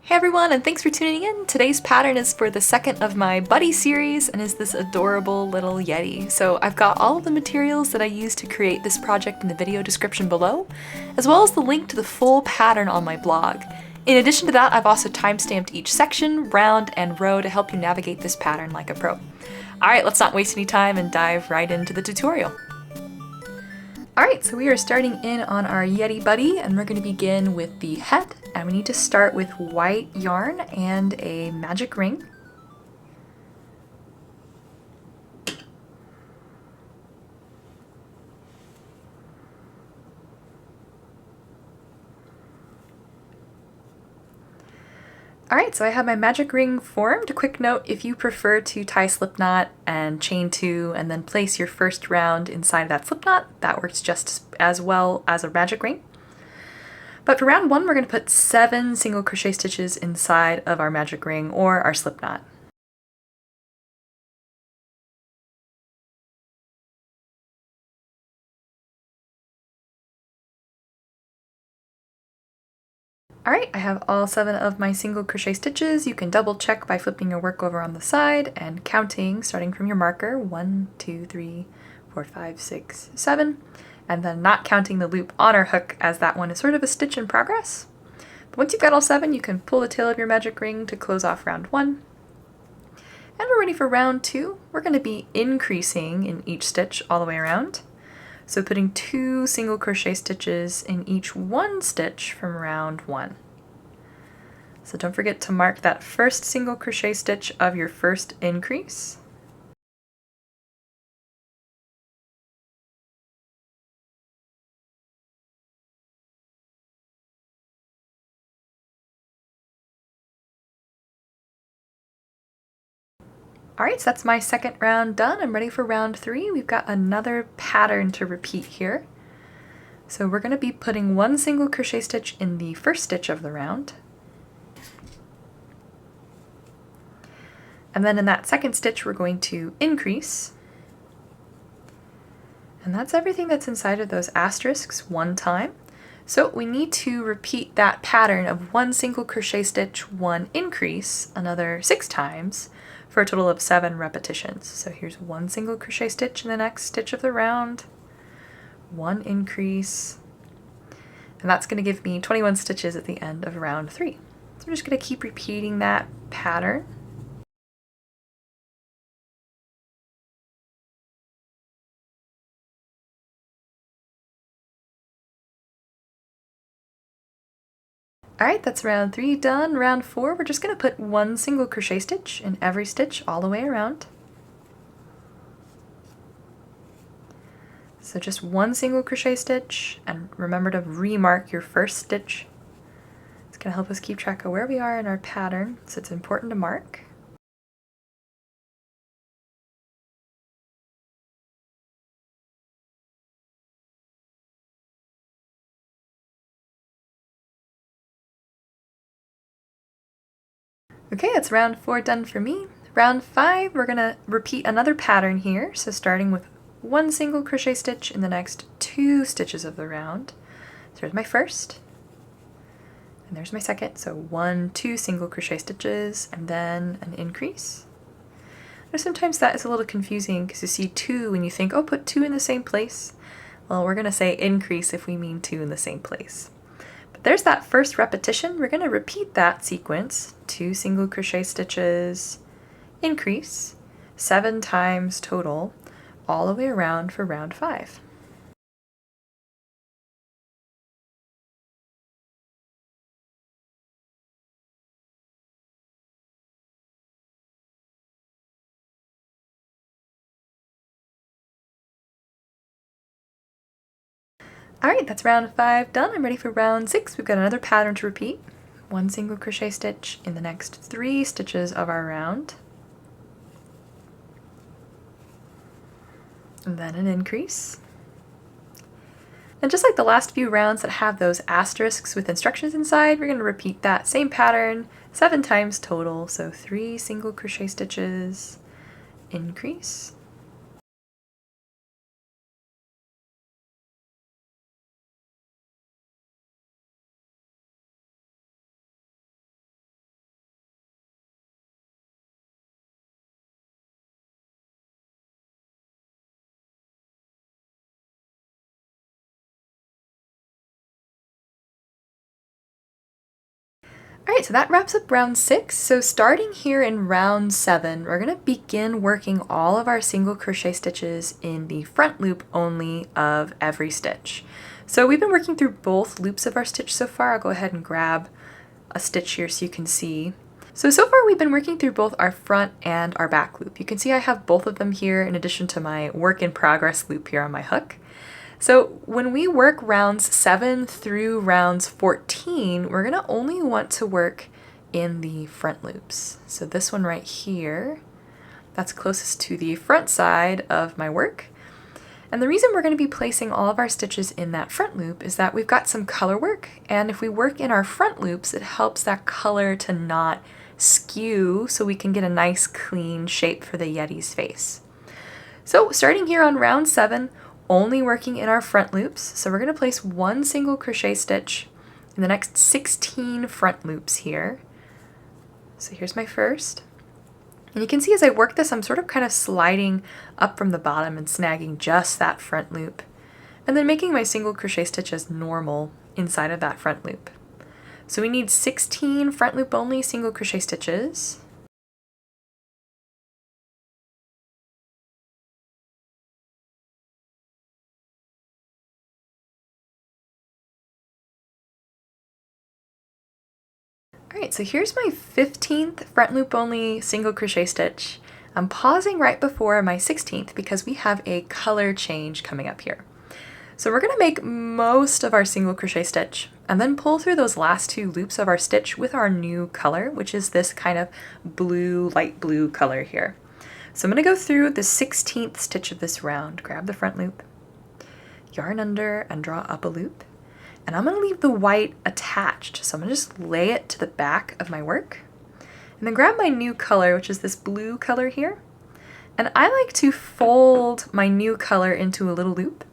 Hey everyone, and thanks for tuning in! Today's pattern is for the second of my Buddy series and is this adorable little Yeti. So I've got all of the materials that I used to create this project in the video description below, as well as the link to the full pattern on my blog. In addition to that, I've also timestamped each section, round, and row to help you navigate this pattern like a pro. Alright, let's not waste any time and dive right into the tutorial. Alright, so we are starting in on our Yeti Buddy, and we're going to begin with the head, and we need to start with white yarn and a magic ring. Alright, so I have my magic ring formed. A quick note, if you prefer to tie slip knot and chain two and then place your first round inside that slip knot, that works just as well as a magic ring. But for round one, we're going to put 7 single crochet stitches inside of our magic ring or our slip knot. Alright, I have all 7 of my single crochet stitches. You can double check by flipping your work over on the side and counting, starting from your marker, 1, 2, 3, 4, 5, 6, 7, and then not counting the loop on our hook as that one is sort of a stitch in progress. But once you've got all 7, you can pull the tail of your magic ring to close off round 1. And we're ready for round 2. We're going to be increasing in each stitch all the way around. So putting 2 single crochet stitches in each one stitch from round 1. So don't forget to mark that first single crochet stitch of your first increase. Alright, so that's my second round done. I'm ready for round 3. We've got another pattern to repeat here. So we're going to be putting 1 single crochet stitch in the first stitch of the round. And then in that second stitch we're going to increase. And that's everything that's inside of those asterisks one time. So we need to repeat that pattern of 1 single crochet stitch, 1 increase, another 6 times, for a total of 7 repetitions. So here's 1 single crochet stitch in the next stitch of the round, 1 increase, and that's going to give me 21 stitches at the end of round 3. So we're just going to keep repeating that pattern. Alright, that's round 3 done. Round 4, we're just going to put 1 single crochet stitch in every stitch all the way around. So just 1 single crochet stitch, and remember to remark your first stitch. It's going to help us keep track of where we are in our pattern, so it's important to mark. Okay, that's round 4 done for me. Round 5, we're going to repeat another pattern here, so starting with 1 single crochet stitch in the next 2 stitches of the round. So there's my first, and there's my second, so 1, 2 single crochet stitches, and then an increase. Now sometimes that is a little confusing because you see 2 and you think, oh, put 2 in the same place. Well, we're going to say increase if we mean 2 in the same place. There's that first repetition. We're going to repeat that sequence, 2 single crochet stitches, increase, 7 times total, all the way around for round 5. Alright, that's round 5 done. I'm ready for round 6. We've got another pattern to repeat. 1 single crochet stitch in the next 3 stitches of our round. And then an increase. And just like the last few rounds that have those asterisks with instructions inside, we're going to repeat that same pattern 7 times total. So 3 single crochet stitches, increase, Alright, so that wraps up round 6. So starting here in round 7, we're going to begin working all of our single crochet stitches in the front loop only of every stitch. So we've been working through both loops of our stitch so far. I'll go ahead and grab a stitch here so you can see. So far we've been working through both our front and our back loop. You can see I have both of them here in addition to my work in progress loop here on my hook. So when we work rounds 7 through rounds 14, we're going to only want to work in the front loops. So this one right here, that's closest to the front side of my work. And the reason we're going to be placing all of our stitches in that front loop is that we've got some color work, and if we work in our front loops, it helps that color to not skew so we can get a nice clean shape for the Yeti's face. So starting here on round 7, only working in our front loops. So we're going to place one single crochet stitch in the next 16 front loops here. So here's my first. And you can see as I work this, I'm sort of kind of sliding up from the bottom and snagging just that front loop, and then making my single crochet stitch as normal inside of that front loop. So we need 16 front loop only single crochet stitches. Alright, so here's my 15th front loop only single crochet stitch. I'm pausing right before my 16th because we have a color change coming up here. So we're going to make most of our single crochet stitch and then pull through those last 2 loops of our stitch with our new color, which is this kind of blue, light blue color here. So I'm going to go through the 16th stitch of this round, grab the front loop, yarn under and draw up a loop. And I'm going to leave the white attached, so I'm going to just lay it to the back of my work. And then grab my new color, which is this blue color here. And I like to fold my new color into a little loop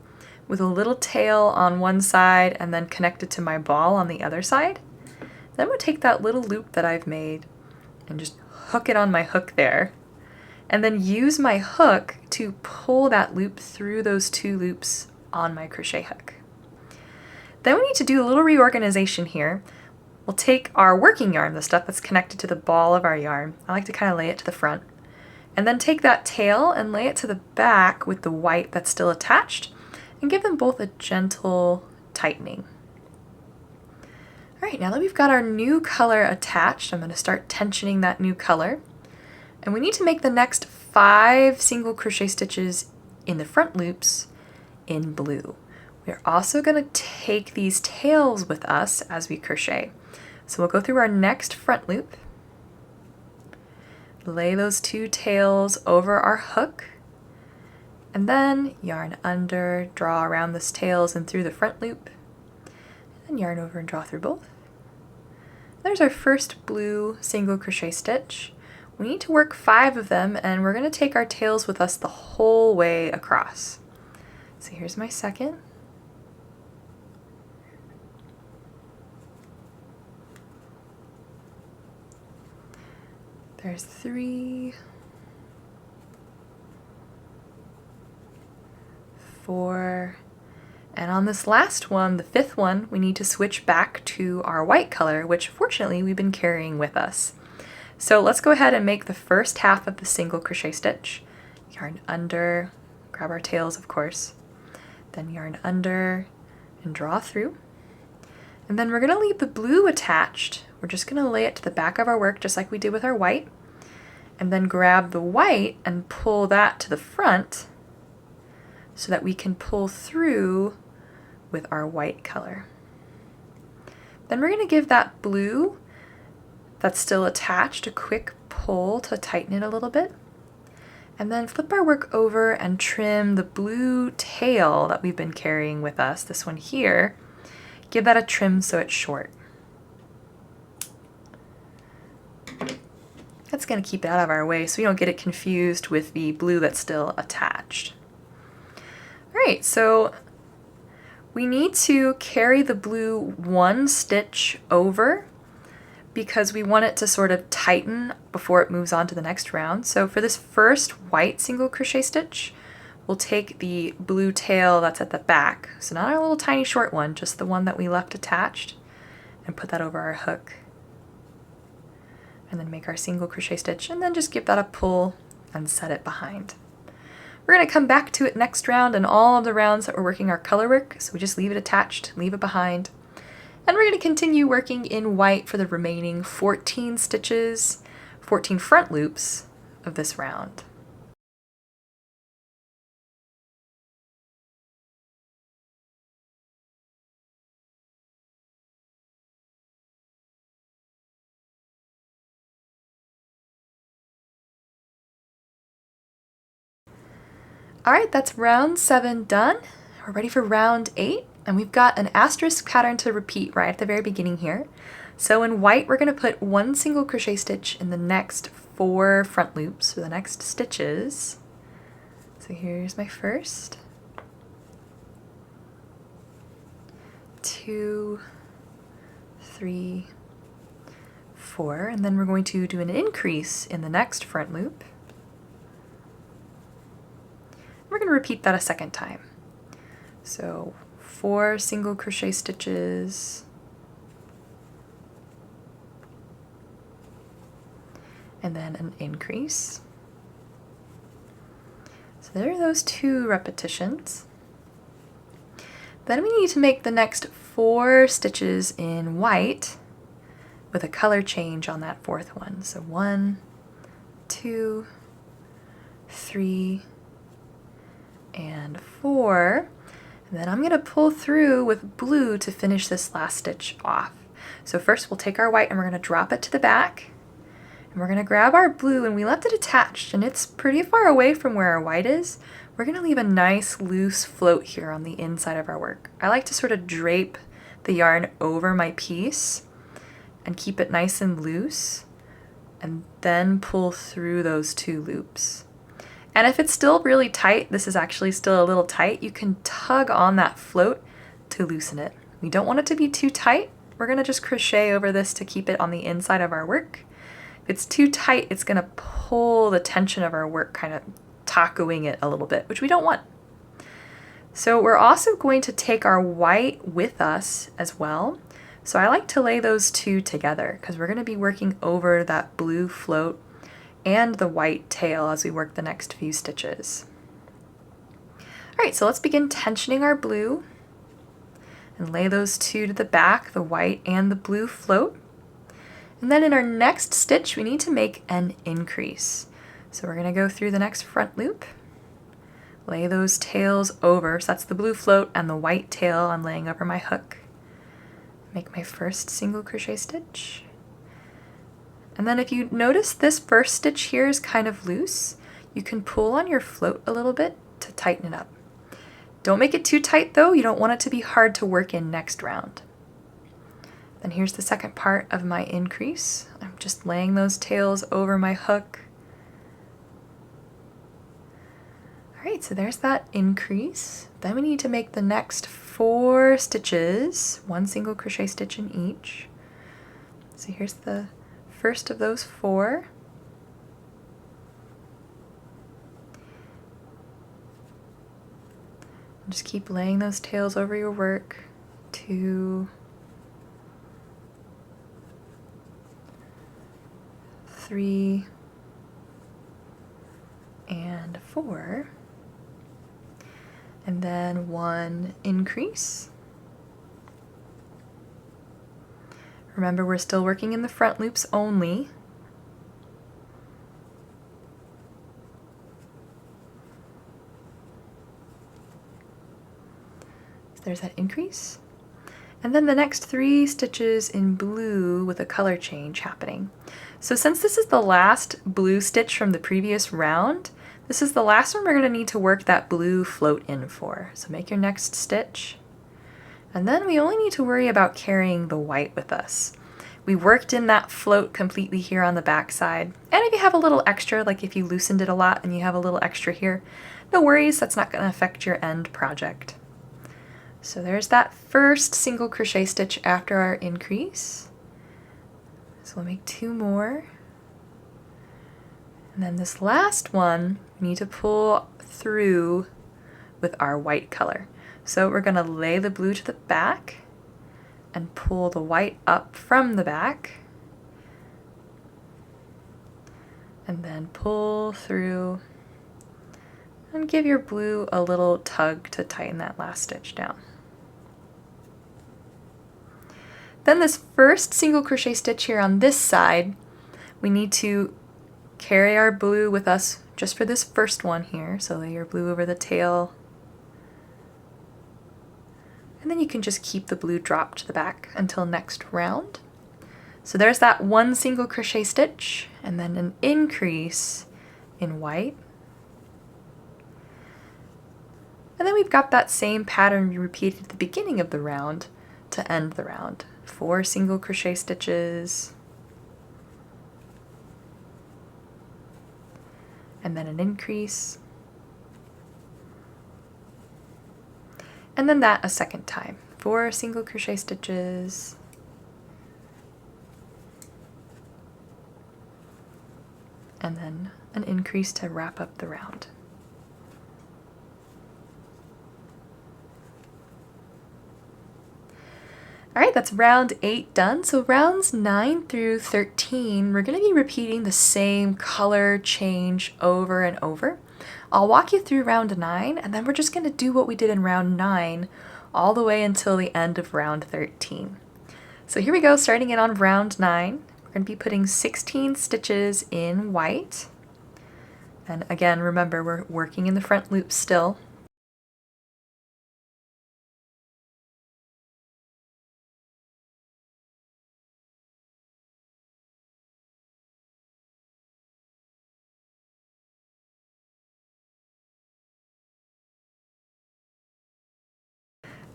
with a little tail on one side and then connect it to my ball on the other side. Then I'm going to take that little loop that I've made and just hook it on my hook there. And then use my hook to pull that loop through those 2 loops on my crochet hook. Then we need to do a little reorganization here. We'll take our working yarn, the stuff that's connected to the ball of our yarn. I like to kind of lay it to the front. And then take that tail and lay it to the back with the white that's still attached and give them both a gentle tightening. Alright, now that we've got our new color attached, I'm going to start tensioning that new color. And we need to make the next 5 single crochet stitches in the front loops in blue. We're also going to take these tails with us as we crochet. So we'll go through our next front loop, lay those 2 tails over our hook, and then yarn under, draw around those tails and through the front loop, and yarn over and draw through both. There's our first blue single crochet stitch. We need to work 5 of them, and we're going to take our tails with us the whole way across. So here's my second. There's 3, 4, and on this last one, the 5th one, we need to switch back to our white color, which fortunately we've been carrying with us. So let's go ahead and make the first half of the single crochet stitch. Yarn under, grab our tails of course, then yarn under and draw through. And then we're going to leave the blue attached. We're just going to lay it to the back of our work just like we did with our white, and then grab the white and pull that to the front so that we can pull through with our white color. Then we're going to give that blue that's still attached a quick pull to tighten it a little bit, and then flip our work over and trim the blue tail that we've been carrying with us, this one here. Give that a trim so it's short. That's going to keep it out of our way so we don't get it confused with the blue that's still attached. Alright, so we need to carry the blue 1 stitch over because we want it to sort of tighten before it moves on to the next round. So for this first white single crochet stitch, we'll take the blue tail that's at the back, so not our little tiny short one, just the one that we left attached, and put that over our hook. and then make our single crochet stitch, and then just give that a pull and set it behind. We're going to come back to it next round, and all of the rounds that we're working are color work, so we just leave it attached, leave it behind. And we're going to continue working in white for the remaining 14 stitches, 14 front loops of this round. Alright, that's round 7 done. We're ready for round 8, and we've got an asterisk pattern to repeat right at the very beginning here. So in white, we're going to put 1 single crochet stitch in the next 4 front loops, for the next stitches. So here's my first. 2, 3, 4, and then we're going to do an increase in the next front loop. We're going to repeat that a second time. So 4 single crochet stitches, and then an increase. So there are those 2 repetitions. Then we need to make the next 4 stitches in white with a color change on that 4th one. So 1, 2, 3, and 4, and then I'm going to pull through with blue to finish this last stitch off. So first we'll take our white and we're going to drop it to the back, and we're going to grab our blue, and we left it attached and it's pretty far away from where our white is. We're going to leave a nice loose float here on the inside of our work. I like to sort of drape the yarn over my piece and keep it nice and loose, and then pull through those 2 loops. And if it's still really tight, this is actually still a little tight, you can tug on that float to loosen it. We don't want it to be too tight. We're going to just crochet over this to keep it on the inside of our work. If it's too tight, it's going to pull the tension of our work, kind of tacoing it a little bit, which we don't want. So we're also going to take our white with us as well. So I like to lay those 2 together because we're going to be working over that blue float and the white tail as we work the next few stitches. Alright, so let's begin tensioning our blue and lay those 2 to the back, the white and the blue float. And then in our next stitch, we need to make an increase. So we're going to go through the next front loop, lay those tails over, so that's the blue float and the white tail I'm laying over my hook. Make my first single crochet stitch. And then if you notice this first stitch here is kind of loose, you can pull on your float a little bit to tighten it up. Don't make it too tight though, you don't want it to be hard to work in next round. Then here's the second part of my increase. I'm just laying those tails over my hook. Alright, so there's that increase. Then we need to make the next 4 stitches, 1 single crochet stitch in each. So here's the first of those 4. Just keep laying those tails over your work. 2, 3, and 4. And then 1 increase. Remember, we're still working in the front loops only. So there's that increase. And then the next 3 stitches in blue with a color change happening. So since this is the last blue stitch from the previous round, this is the last one we're going to need to work that blue float in for. So make your next stitch. And then we only need to worry about carrying the white with us. We worked in that float completely here on the back side. And if you have a little extra, like if you loosened it a lot and you have a little extra here, no worries, that's not going to affect your end project. So there's that first single crochet stitch after our increase. So we'll make 2 more. And then this last one, we need to pull through with our white color. So we're going to lay the blue to the back and pull the white up from the back. and then pull through and give your blue a little tug to tighten that last stitch down. Then this first single crochet stitch here on this side, we need to carry our blue with us just for this first one here. So lay your blue over the tail, and then you can just keep the blue dropped to the back until next round. So there's that one single crochet stitch, and then an increase in white. And then we've got that same pattern we repeated at the beginning of the round to end the round. 4 single crochet stitches, and then an increase, and then that a second time. 4 single crochet stitches, and then an increase to wrap up the round. All right, that's round 8 done. So rounds 9 through 13, we're going to be repeating the same color change over and over. I'll walk you through round 9, and then we're just going to do what we did in round 9 all the way until the end of round 13. So here we go, starting it on round 9. We're going to be putting 16 stitches in white. And again, remember, we're working in the front loop still.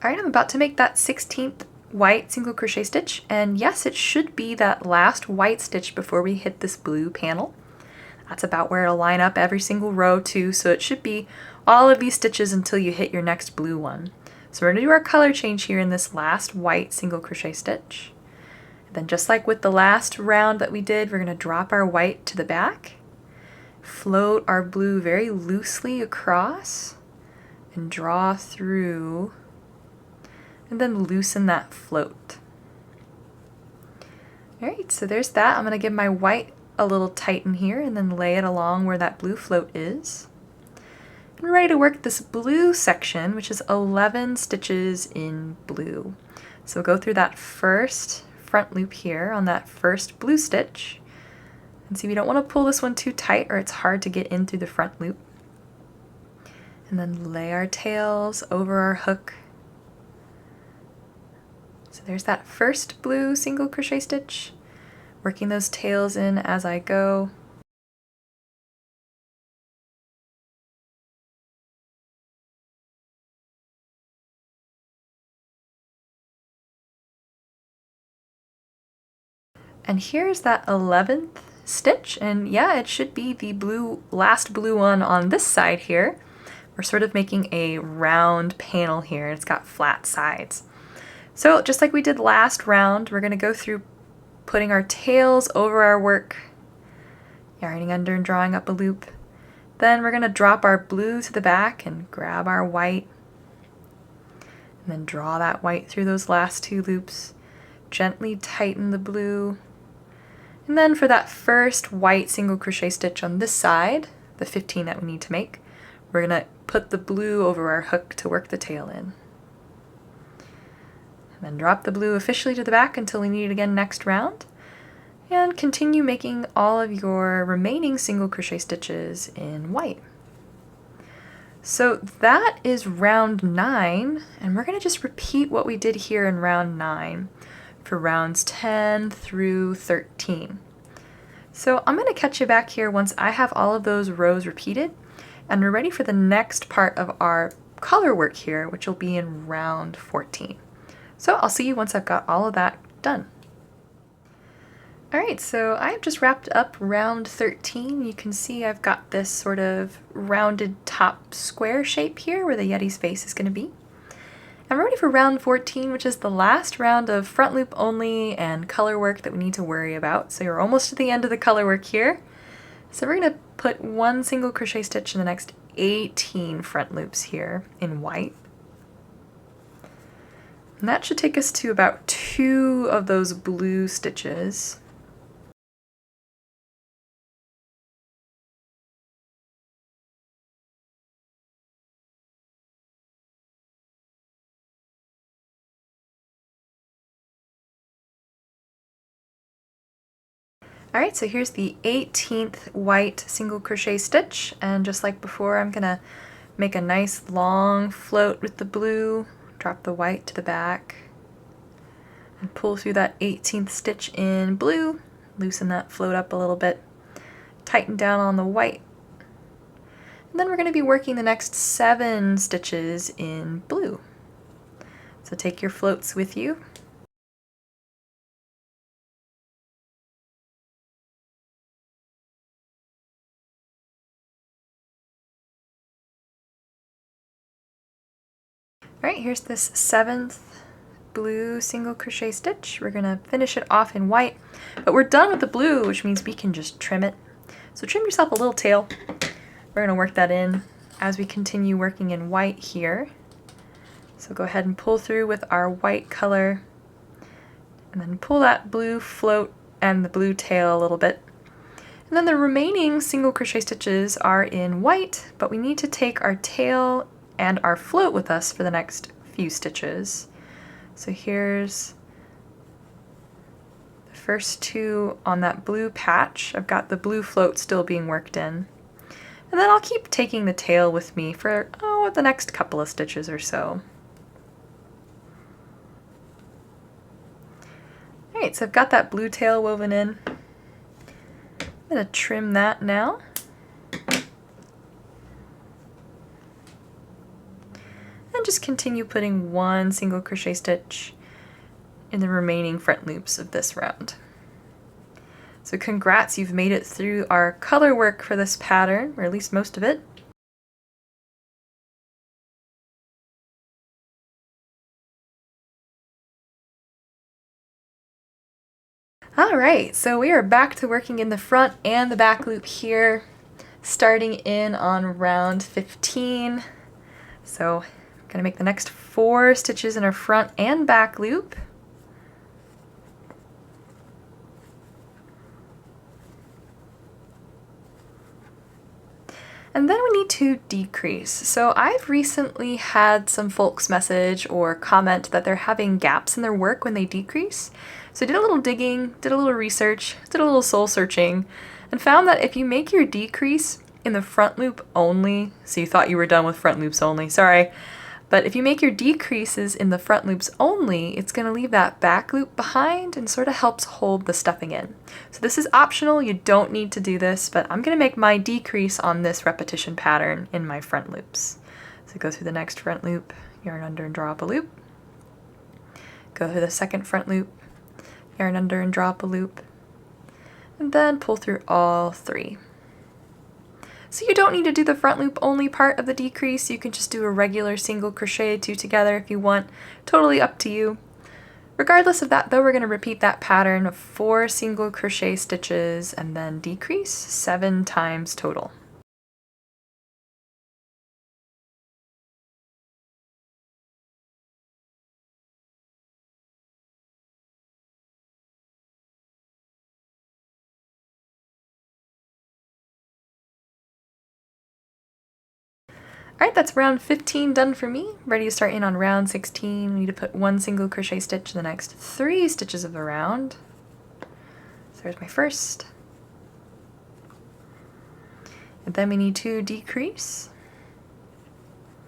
All right, I'm about to make that 16th white single crochet stitch, and yes, it should be that last white stitch before we hit this blue panel. That's about where it'll line up every single row too, so it should be all of these stitches until you hit your next blue one. So we're going to do our color change here in this last white single crochet stitch. And then just like with the last round that we did, we're going to drop our white to the back, float our blue very loosely across, and draw through, and then loosen that float. All right, so there's that. I'm going to give my white a little tighten here and then lay it along where that blue float is. And we're ready to work this blue section, which is 11 stitches in blue. So go through that first front loop here on that first blue stitch. And see, we don't want to pull this one too tight or it's hard to get in through the front loop. And then lay our tails over our hook. So there's that first blue single crochet stitch, working those tails in as I go. And here's that 11th stitch, and yeah, it should be the last blue one on this side here. We're sort of making a round panel here, and it's got flat sides. So just like we did last round, we're going to go through putting our tails over our work, yarning under and drawing up a loop. Then we're going to drop our blue to the back and grab our white, and then draw that white through those last 2 loops. Gently tighten the blue. And then for that first white single crochet stitch on this side, the 15 that we need to make, we're going to put the blue over our hook to work the tail in. And then drop the blue officially to the back until we need it again next round. And continue making all of your remaining single crochet stitches in white. So that is round 9, and we're going to just repeat what we did here in round 9 for rounds 10 through 13. So I'm going to catch you back here once I have all of those rows repeated, and we're ready for the next part of our color work here, which will be in round 14. So I'll see you once I've got all of that done. Alright, so I've just wrapped up round 13. You can see I've got this sort of rounded top square shape here where the Yeti's face is going to be. And we're ready for round 14, which is the last round of front loop only and color work that we need to worry about. So you're almost to the end of the color work here. So we're going to put 1 single crochet stitch in the next 18 front loops here in white. And that should take us to about 2 of those blue stitches. Alright, so here's the 18th white single crochet stitch, and just like before, I'm gonna make a nice long float with the blue, drop the white to the back, and pull through that 18th stitch in blue, loosen that float up a little bit, tighten down on the white, and then we're going to be working the next 7 stitches in blue. So take your floats with you. Alright, here's this 7th blue single crochet stitch. We're going to finish it off in white, but we're done with the blue, which means we can just trim it. So trim yourself a little tail. We're going to work that in as we continue working in white here. So go ahead and pull through with our white color, and then pull that blue float and the blue tail a little bit. And then the remaining single crochet stitches are in white, but we need to take our tail and our float with us for the next few stitches. So here's the first 2 on that blue patch. I've got the blue float still being worked in. And then I'll keep taking the tail with me for, the next couple of stitches or so. Alright, so I've got that blue tail woven in. I'm going to trim that now. And just continue putting 1 single crochet stitch in the remaining front loops of this round. So congrats, you've made it through our color work for this pattern, or at least most of it. Alright, so we are back to working in the front and the back loop here, starting in on round 15. So I'm going to make the next 4 stitches in our front and back loop. And then we need to decrease. So I've recently had some folks message or comment that they're having gaps in their work when they decrease. So I did a little digging, did a little research, did a little soul searching, and found that if you make your decrease in the front loop only, so you thought you were done with front loops only, sorry, but if you make your decreases in the front loops only, it's going to leave that back loop behind and sort of helps hold the stuffing in. So this is optional, you don't need to do this, but I'm going to make my decrease on this repetition pattern in my front loops. So go through the next front loop, yarn under and draw up a loop. Go through the second front loop, yarn under and draw up a loop, and then pull through all 3. So you don't need to do the front loop only part of the decrease, you can just do a regular single crochet 2 together if you want, totally up to you. Regardless of that though, we're going to repeat that pattern of 4 single crochet stitches and then decrease 7 times total. Alright, that's round 15 done for me. Ready to start in on round 16. We need to put 1 single crochet stitch in the next 3 stitches of the round. So there's my first. And then we need to decrease.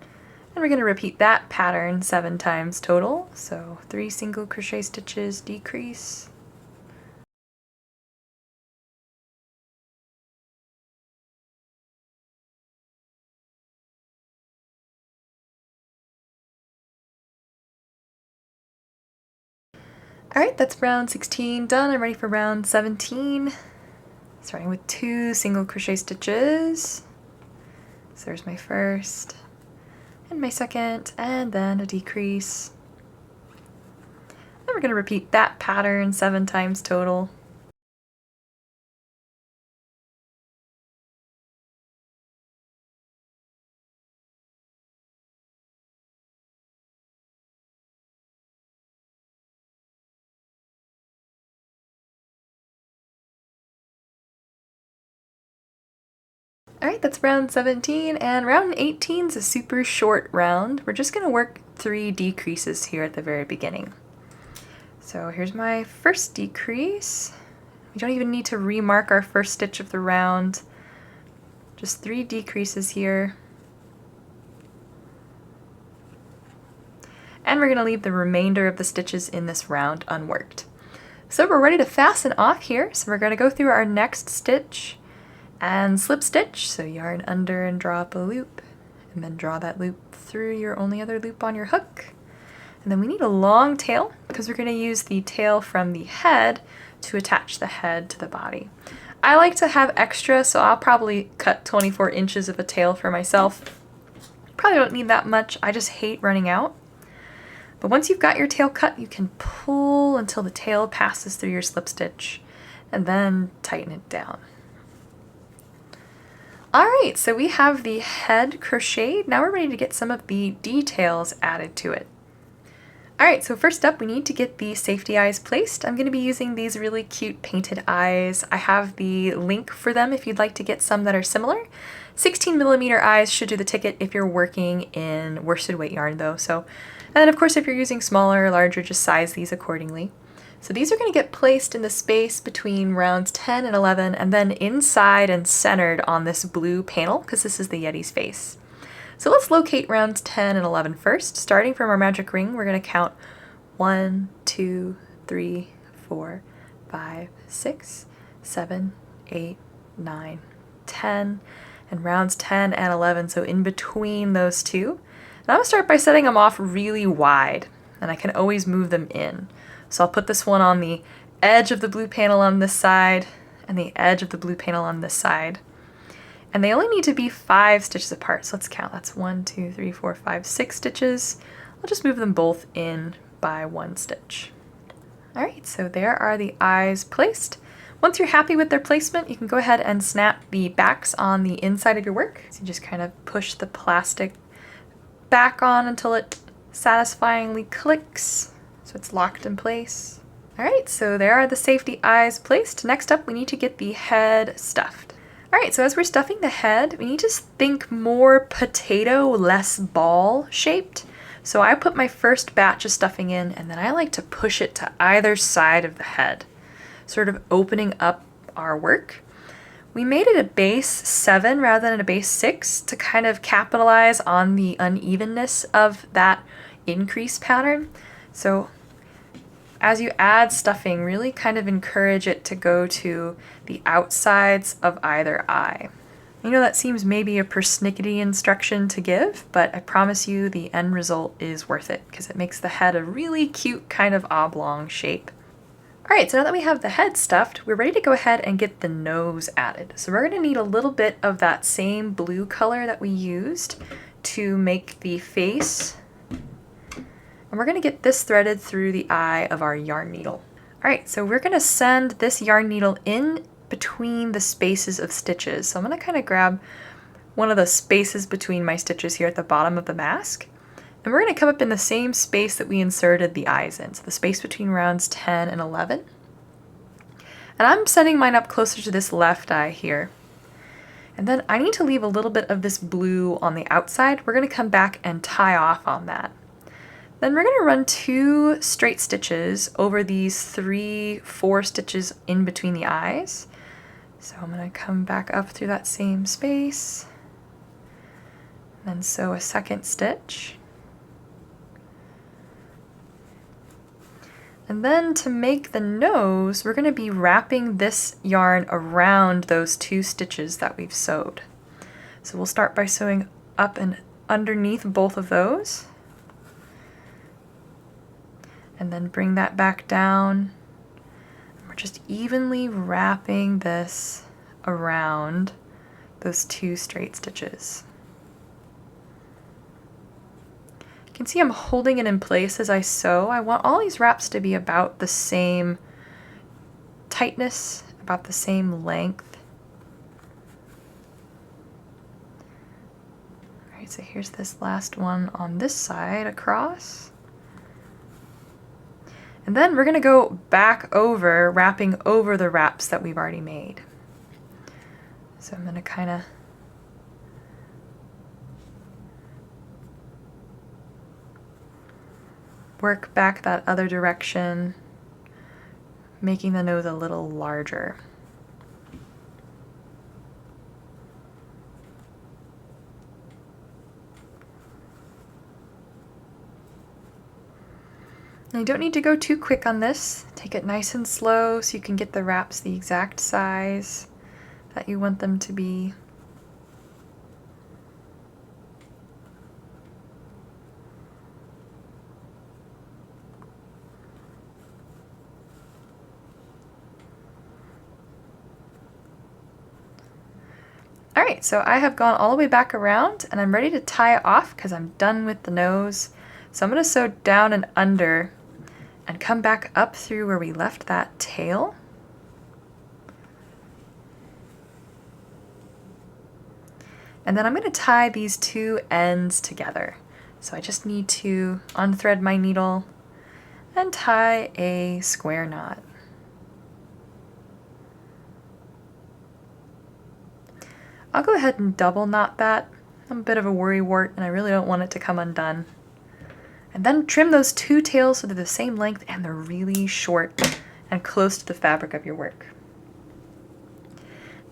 And we're going to repeat that pattern 7 times total. So 3 single crochet stitches, decrease. Alright, that's round 16 done. I'm ready for round 17. Starting with 2 single crochet stitches. So there's my first, and my second, and then a decrease. Then we're going to repeat that pattern 7 times total. Alright, that's round 17, and round 18 is a super short round. We're just going to work 3 decreases here at the very beginning. So here's my first decrease. We don't even need to remark our first stitch of the round. Just 3 decreases here. And we're going to leave the remainder of the stitches in this round unworked. So we're ready to fasten off here. So we're going to go through our next stitch and slip stitch. So yarn under and draw up a loop, and then draw that loop through your only other loop on your hook. And then we need a long tail because we're going to use the tail from the head to attach the head to the body. I like to have extra, so I'll probably cut 24 inches of a tail for myself. Probably don't need that much. I just hate running out. But once you've got your tail cut, you can pull until the tail passes through your slip stitch and then tighten it down. Alright, so we have the head crocheted. Now we're ready to get some of the details added to it. Alright, so first up we need to get the safety eyes placed. I'm going to be using these really cute painted eyes. I have the link for them if you'd like to get some that are similar. 16mm eyes should do the ticket if you're working in worsted weight yarn though. And then of course if you're using smaller or larger, just size these accordingly. So these are going to get placed in the space between rounds 10 and 11 and then inside and centered on this blue panel because this is the Yeti's face. So let's locate rounds 10 and 11 first. Starting from our magic ring, we're going to count 1, 2, 3, 4, 5, 6, 7, 8, 9, 10, and rounds 10 and 11, so in between those two. And I'm going to start by setting them off really wide, and I can always move them in. So I'll put this one on the edge of the blue panel on this side, and the edge of the blue panel on this side. And they only need to be 5 stitches apart, so let's count. That's 1, 2, 3, 4, 5, 6 stitches. I'll just move them both in by 1 stitch. Alright, so there are the eyes placed. Once you're happy with their placement, you can go ahead and snap the backs on the inside of your work. So you just kind of push the plastic back on until it satisfyingly clicks, so it's locked in place. Alright, so there are the safety eyes placed. Next up, we need to get the head stuffed. Alright, so as we're stuffing the head, we need to think more potato, less ball shaped. So I put my first batch of stuffing in, and then I like to push it to either side of the head, sort of opening up our work. We made it a base 7 rather than a base 6 to kind of capitalize on the unevenness of that increase pattern. So as you add stuffing, really kind of encourage it to go to the outsides of either eye. I know that seems maybe a persnickety instruction to give, but I promise you the end result is worth it because it makes the head a really cute kind of oblong shape. Alright, so now that we have the head stuffed, we're ready to go ahead and get the nose added. So we're going to need a little bit of that same blue color that we used to make the face. And we're going to get this threaded through the eye of our yarn needle. Alright, so we're going to send this yarn needle in between the spaces of stitches. So I'm going to kind of grab one of the spaces between my stitches here at the bottom of the mask. And we're going to come up in the same space that we inserted the eyes in, so the space between rounds 10 and 11. And I'm setting mine up closer to this left eye here. And then I need to leave a little bit of this blue on the outside. We're going to come back and tie off on that. Then we're going to run 2 straight stitches over these 3, 4 stitches in between the eyes. So I'm going to come back up through that same space, and then sew a second stitch. And then to make the nose, we're going to be wrapping this yarn around those 2 stitches that we've sewed. So we'll start by sewing up and underneath both of those. And then bring that back down. We're just evenly wrapping this around those 2 straight stitches. You can see I'm holding it in place as I sew. I want all these wraps to be about the same tightness, about the same length. Alright, so here's this last one on this side across. And then we're going to go back over, wrapping over the wraps that we've already made. So I'm going to kind of work back that other direction, making the nose a little larger. And you don't need to go too quick on this. Take it nice and slow so you can get the wraps the exact size that you want them to be. Alright, so I have gone all the way back around and I'm ready to tie it off because I'm done with the nose. So I'm going to sew down and under and come back up through where we left that tail. And then I'm going to tie these two ends together. So I just need to unthread my needle and tie a square knot. I'll go ahead and double knot that. I'm a bit of a worrywart and I really don't want it to come undone. And then trim those two tails so they're the same length and they're really short and close to the fabric of your work.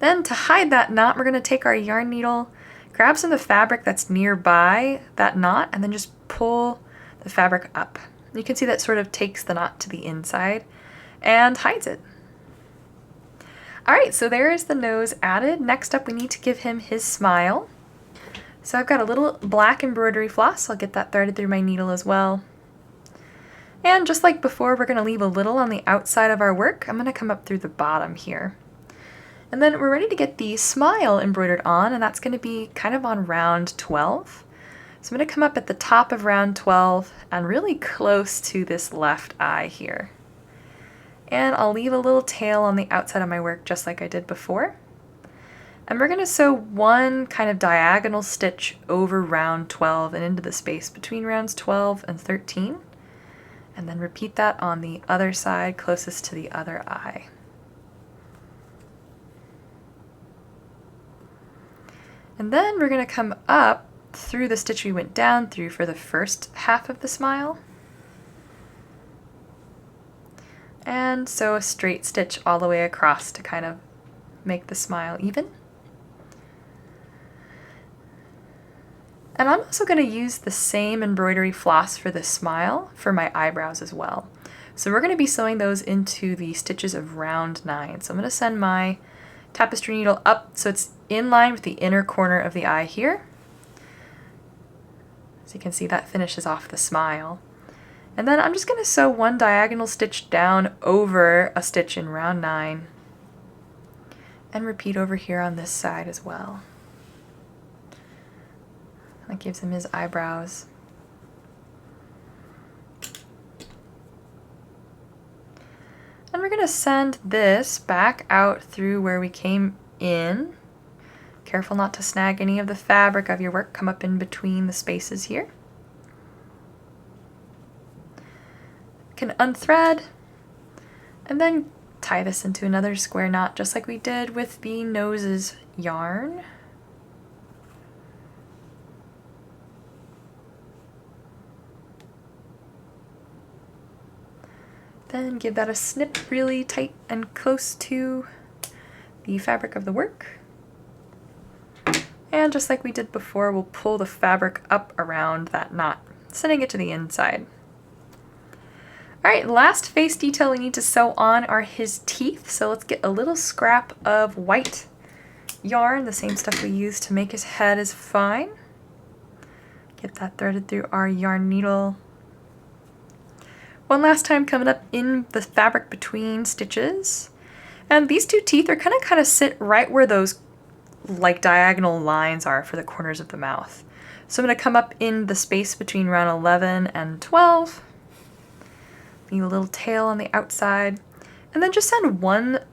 Then to hide that knot, we're going to take our yarn needle, grab some of the fabric that's nearby that knot, and then just pull the fabric up. You can see that sort of takes the knot to the inside and hides it. Alright, so there is the nose added. Next up we need to give him his smile. So I've got a little black embroidery floss. I'll get that threaded through my needle as well. And just like before, we're going to leave a little on the outside of our work. I'm going to come up through the bottom here. And then we're ready to get the smile embroidered on, and that's going to be kind of on round 12. So I'm going to come up at the top of round 12 and really close to this left eye here. And I'll leave a little tail on the outside of my work just like I did before. And we're going to sew one kind of diagonal stitch over round 12 and into the space between rounds 12 and 13. And then repeat that on the other side closest to the other eye. And then we're going to come up through the stitch we went down through for the first half of the smile. And sew a straight stitch all the way across to kind of make the smile even. And I'm also going to use the same embroidery floss for this smile for my eyebrows as well. So we're going to be sewing those into the stitches of round 9. So I'm going to send my tapestry needle up so it's in line with the inner corner of the eye here. So you can see that finishes off the smile. And then I'm just going to sew one diagonal stitch down over a stitch in round 9 and repeat over here on this side as well. That gives him his eyebrows. And we're going to send this back out through where we came in. Careful not to snag any of the fabric of your work. Come up in between the spaces here. Can unthread and then tie this into another square knot just like we did with the noses yarn. Then give that a snip really tight and close to the fabric of the work. And just like we did before, we'll pull the fabric up around that knot, sending it to the inside. Alright, last face detail we need to sew on are his teeth. So let's get a little scrap of white yarn, the same stuff we used to make his head is fine. Get that threaded through our yarn needle. One last time coming up in the fabric between stitches. And these two teeth are kind of sit right where those like diagonal lines are for the corners of the mouth. So I'm going to come up in the space between round 11 and 12. Leave a little tail on the outside. And then just send one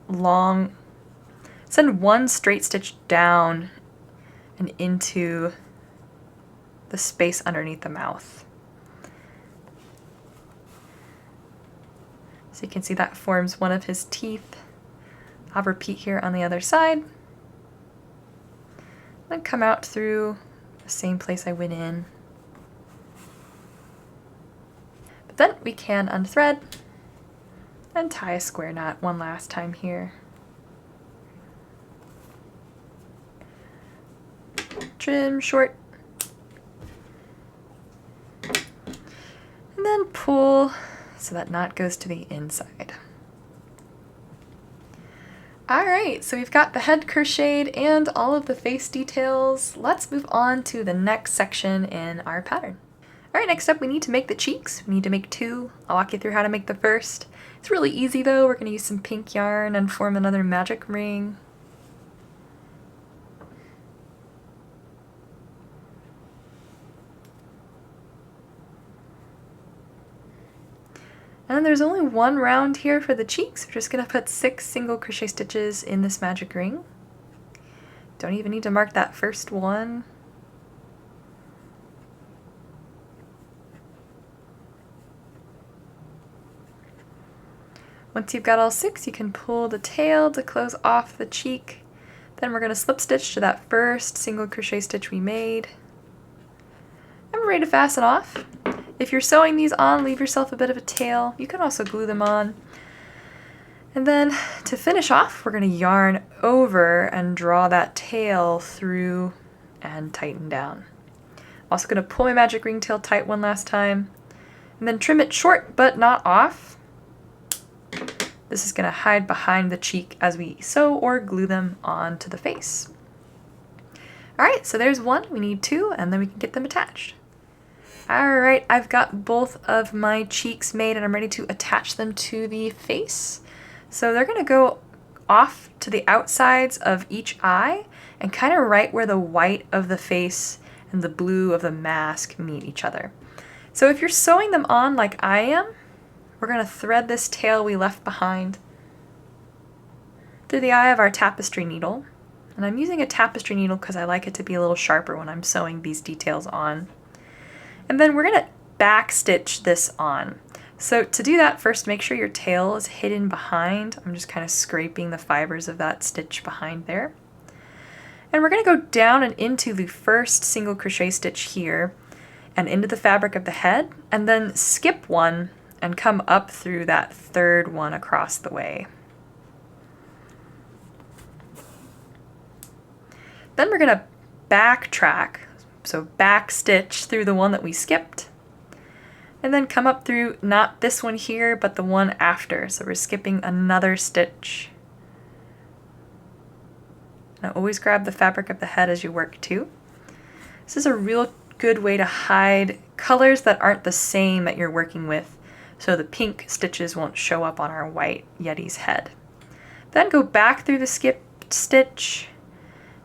straight stitch down and into the space underneath the mouth. So you can see that forms one of his teeth. I'll repeat here on the other side. Then come out through the same place I went in. But then we can unthread And tie a square knot one last time here. Trim short. And then pull so that knot goes to the inside. Alright, so we've got the head crocheted and all of the face details. Let's move on to the next section in our pattern. Alright, next up we need to make the cheeks. We need to make 2. I'll walk you through how to make the first. It's really easy though. We're going to use some pink yarn and form another magic ring. And then there's only one round here for the cheeks. We're just going to put 6 single crochet stitches in this magic ring. Don't even need to mark that first one. Once you've got all 6, you can pull the tail to close off the cheek. Then we're going to slip stitch to that first single crochet stitch we made. And we're ready to fasten off. If you're sewing these on, leave yourself a bit of a tail. You can also glue them on. And then to finish off, we're going to yarn over and draw that tail through and tighten down. Also going to pull my magic ring tail tight one last time. And then trim it short but not off. This is going to hide behind the cheek as we sew or glue them onto the face. Alright, so there's 1. We need 2, and then we can get them attached. Alright, I've got both of my cheeks made and I'm ready to attach them to the face. So they're going to go off to the outsides of each eye and kind of right where the white of the face and the blue of the mask meet each other. So if you're sewing them on like I am, we're going to thread this tail we left behind through the eye of our tapestry needle. And I'm using a tapestry needle because I like it to be a little sharper when I'm sewing these details on. And then we're going to back stitch this on. So to do that, first make sure your tail is hidden behind. I'm just kind of scraping the fibers of that stitch behind there. And we're going to go down and into the first single crochet stitch here and into the fabric of the head, and then skip one and come up through that third one across the way. Then we're going to backtrack. So back stitch through the one that we skipped, and then come up through not this one here, but the one after. So we're skipping another stitch. Now always grab the fabric of the head as you work too. This is a real good way to hide colors that aren't the same that you're working with, so the pink stitches won't show up on our white Yeti's head. Then go back through the skipped stitch,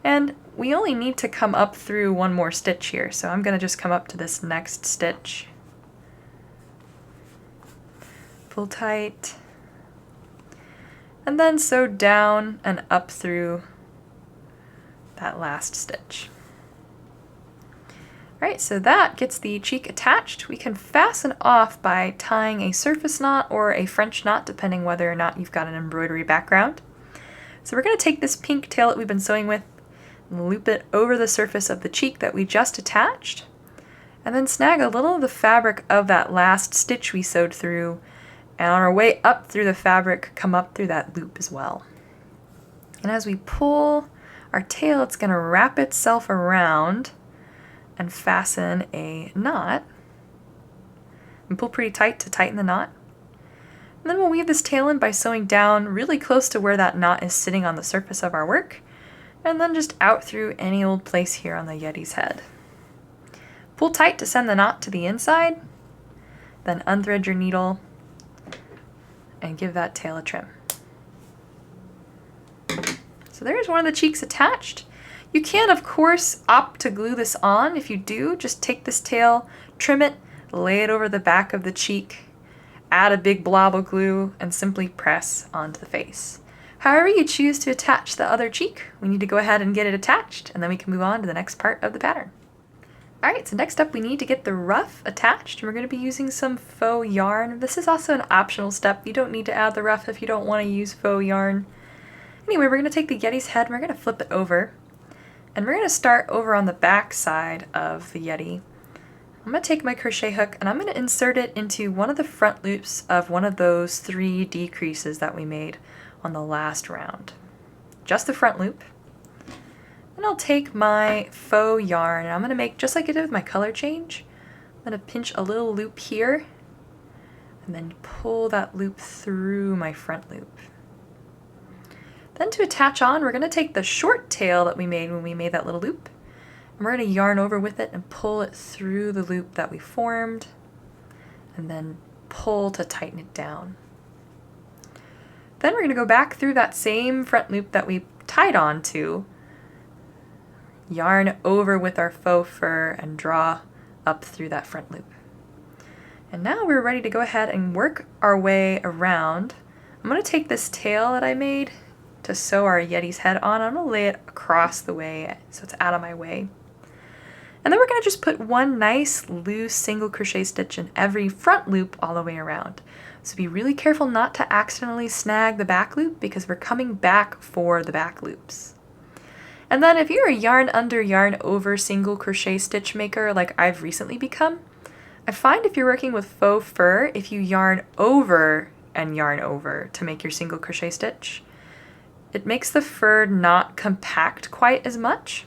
and we only need to come up through one more stitch here, so I'm going to just come up to this next stitch. Pull tight. And then sew down and up through that last stitch. Alright, so that gets the cheek attached. We can fasten off by tying a surface knot or a French knot, depending whether or not you've got an embroidery background. So we're going to take this pink tail that we've been sewing with, loop it over the surface of the cheek that we just attached, and then snag a little of the fabric of that last stitch we sewed through, and on our way up through the fabric, come up through that loop as well. And as we pull our tail, it's going to wrap itself around and fasten a knot, and pull pretty tight to tighten the knot. And then we'll weave this tail in by sewing down really close to where that knot is sitting on the surface of our work, and then just out through any old place here on the Yeti's head. Pull tight to send the knot to the inside, then unthread your needle and give that tail a trim. So there's one of the cheeks attached. You can, of course, opt to glue this on. If you do, just take this tail, trim it, lay it over the back of the cheek, add a big blob of glue, and simply press onto the face. However you choose to attach the other cheek, we need to go ahead and get it attached, and then we can move on to the next part of the pattern. Alright, so next up we need to get the ruff attached. We're going to be using some faux yarn. This is also an optional step. You don't need to add the ruff if you don't want to use faux yarn. Anyway, we're going to take the Yeti's head and we're going to flip it over. And we're going to start over on the back side of the Yeti. I'm going to take my crochet hook and I'm going to insert it into one of the front loops of one of those 3 decreases that we made on the last round. Just the front loop. And I'll take my faux yarn and I'm going to make, just like I did with my color change, I'm going to pinch a little loop here and then pull that loop through my front loop. Then to attach on, we're going to take the short tail that we made when we made that little loop, and we're going to yarn over with it and pull it through the loop that we formed, and then pull to tighten it down. Then we're going to go back through that same front loop that we tied on to, yarn over with our faux fur, and draw up through that front loop. And now we're ready to go ahead and work our way around. I'm going to take this tail that I made to sew our Yeti's head on. I'm going to lay it across the way so it's out of my way. And then we're going to just put one nice loose single crochet stitch in every front loop all the way around. So be really careful not to accidentally snag the back loop because we're coming back for the back loops. And then if you're a yarn under yarn over single crochet stitch maker like I've recently become, I find if you're working with faux fur, if you yarn over and yarn over to make your single crochet stitch, it makes the fur not compact quite as much.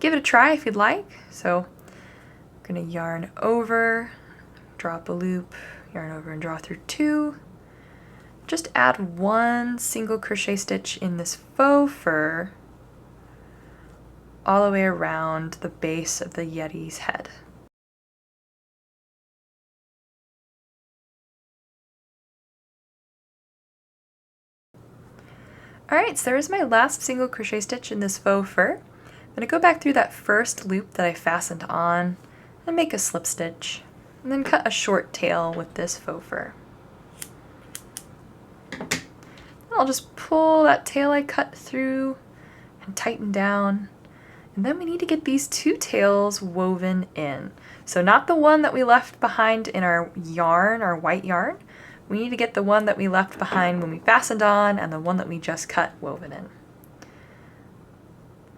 Give it a try if you'd like. So I'm going to yarn over, drop a loop, yarn over and draw through 2. Just add 1 single crochet stitch in this faux fur all the way around the base of the Yeti's head. Alright, so there's my last single crochet stitch in this faux fur. I'm going to go back through that first loop that I fastened on and make a slip stitch, and then cut a short tail with this faux fur. I'll just pull that tail I cut through and tighten down, and then we need to get these 2 tails woven in. So not the one that we left behind in our yarn, our white yarn. We need to get the one that we left behind when we fastened on and the one that we just cut woven in.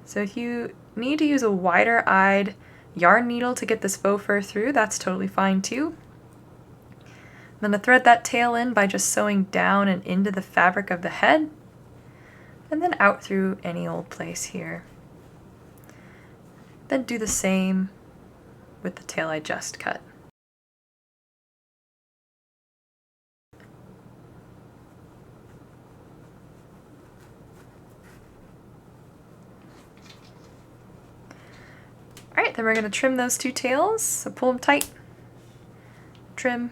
So if you need to use a wider-eyed yarn needle to get this faux fur through, that's totally fine too. I'm going to thread that tail in by just sewing down and into the fabric of the head, and then out through any old place here. Then do the same with the tail I just cut. Alright, then we're going to trim those 2 tails, so pull them tight, trim,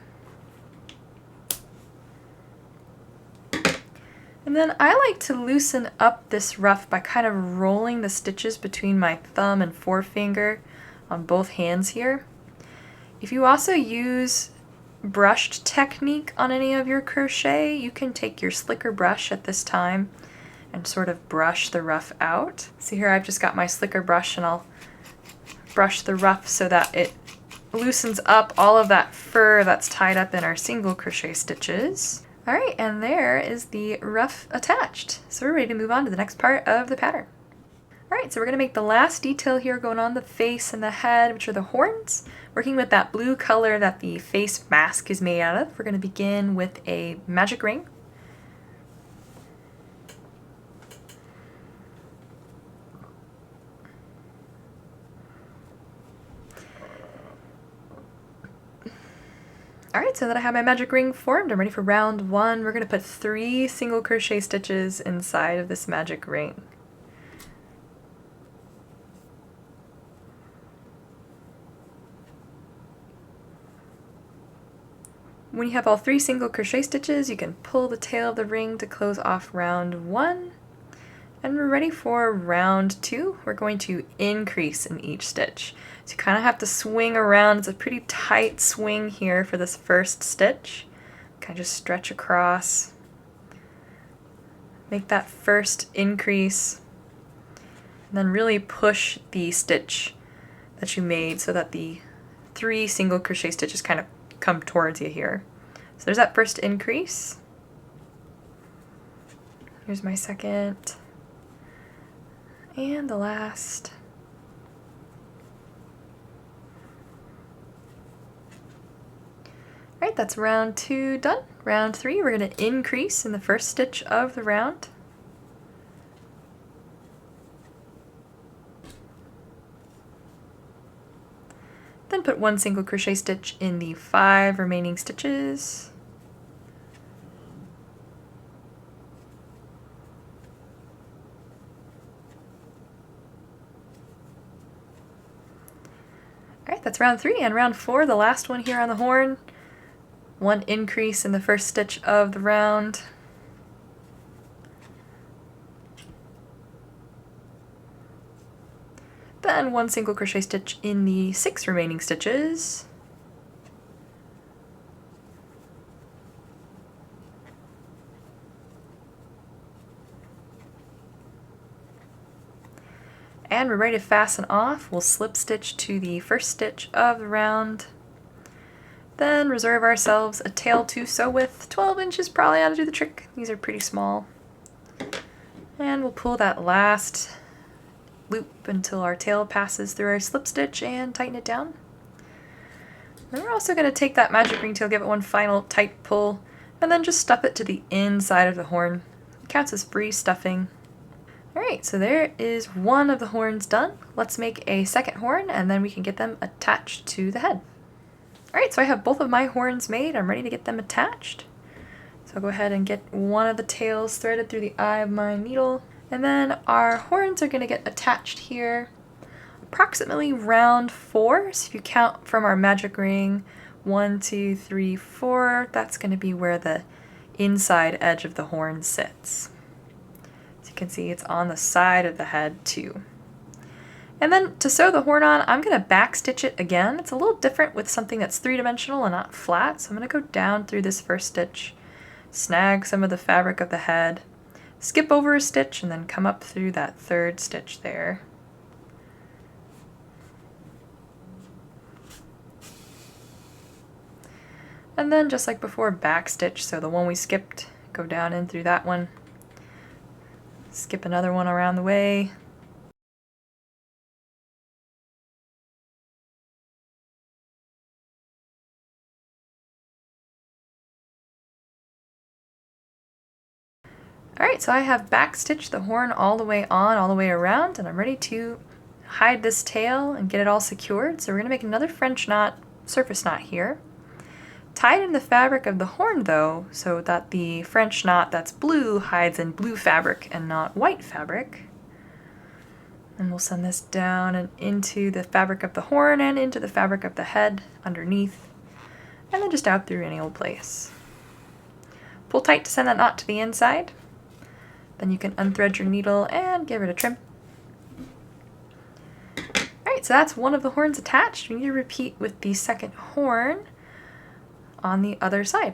and then I like to loosen up this ruff by kind of rolling the stitches between my thumb and forefinger on both hands here. If you also use brushed technique on any of your crochet, you can take your slicker brush at this time and sort of brush the ruff out. So here I've just got my slicker brush and I'll brush the ruff so that it loosens up all of that fur that's tied up in our single crochet stitches. Alright, and there is the ruff attached. So we're ready to move on to the next part of the pattern. Alright, so we're going to make the last detail here going on the face and the head, which are the horns. Working with that blue color that the face mask is made out of, we're going to begin with a magic ring. Alright, so that I have my magic ring formed, I'm ready for round 1. We're going to put 3 single crochet stitches inside of this magic ring. When you have all 3 single crochet stitches, you can pull the tail of the ring to close off round 1. And we're ready for round 2. We're going to increase in each stitch. So you kind of have to swing around. It's a pretty tight swing here for this first stitch. Kind of just stretch across. Make that first increase. And then really push the stitch that you made so that the 3 single crochet stitches kind of come towards you here. So there's that first increase. Here's my second. And the last. Alright, that's round 2 done. Round 3, we're going to increase in the first stitch of the round. Then put 1 single crochet stitch in the 5 remaining stitches. Alright, that's round 3, and round 4, the last one here on the horn. 1 increase in the first stitch of the round. Then 1 single crochet stitch in the 6 remaining stitches. And we're ready to fasten off. We'll slip stitch to the first stitch of the round. Then reserve ourselves a tail to sew with. 12 inches probably ought to do the trick. These are pretty small. And we'll pull that last loop until our tail passes through our slip stitch and tighten it down. And we're also going to take that magic ring tail, give it one final tight pull, and then just stuff it to the inside of the horn. It counts as free stuffing. Alright, so there is one of the horns done. Let's make a second horn and then we can get them attached to the head. Alright, so I have both of my horns made. I'm ready to get them attached. So I'll go ahead and get one of the tails threaded through the eye of my needle. And then our horns are going to get attached here approximately round 4. So if you count from our magic ring, 1, 2, 3, 4, that's going to be where the inside edge of the horn sits. As you can see, it's on the side of the head too. And then to sew the horn on, I'm going to back stitch it again. It's a little different with something that's 3-dimensional and not flat. So I'm going to go down through this first stitch, snag some of the fabric of the head, skip over a stitch, and then come up through that third stitch there. And then just like before, back stitch. So the one we skipped, go down in through that one, skip another one around the way. Alright, so I have back stitched the horn all the way on, all the way around, and I'm ready to hide this tail and get it all secured. So we're going to make another French knot, surface knot here. Tied in the fabric of the horn though, so that the French knot that's blue hides in blue fabric and not white fabric. And we'll send this down and into the fabric of the horn and into the fabric of the head underneath, and then just out through any old place. Pull tight to send that knot to the inside. Then you can unthread your needle and give it a trim. Alright, so that's one of the horns attached. We need to repeat with the second horn on the other side.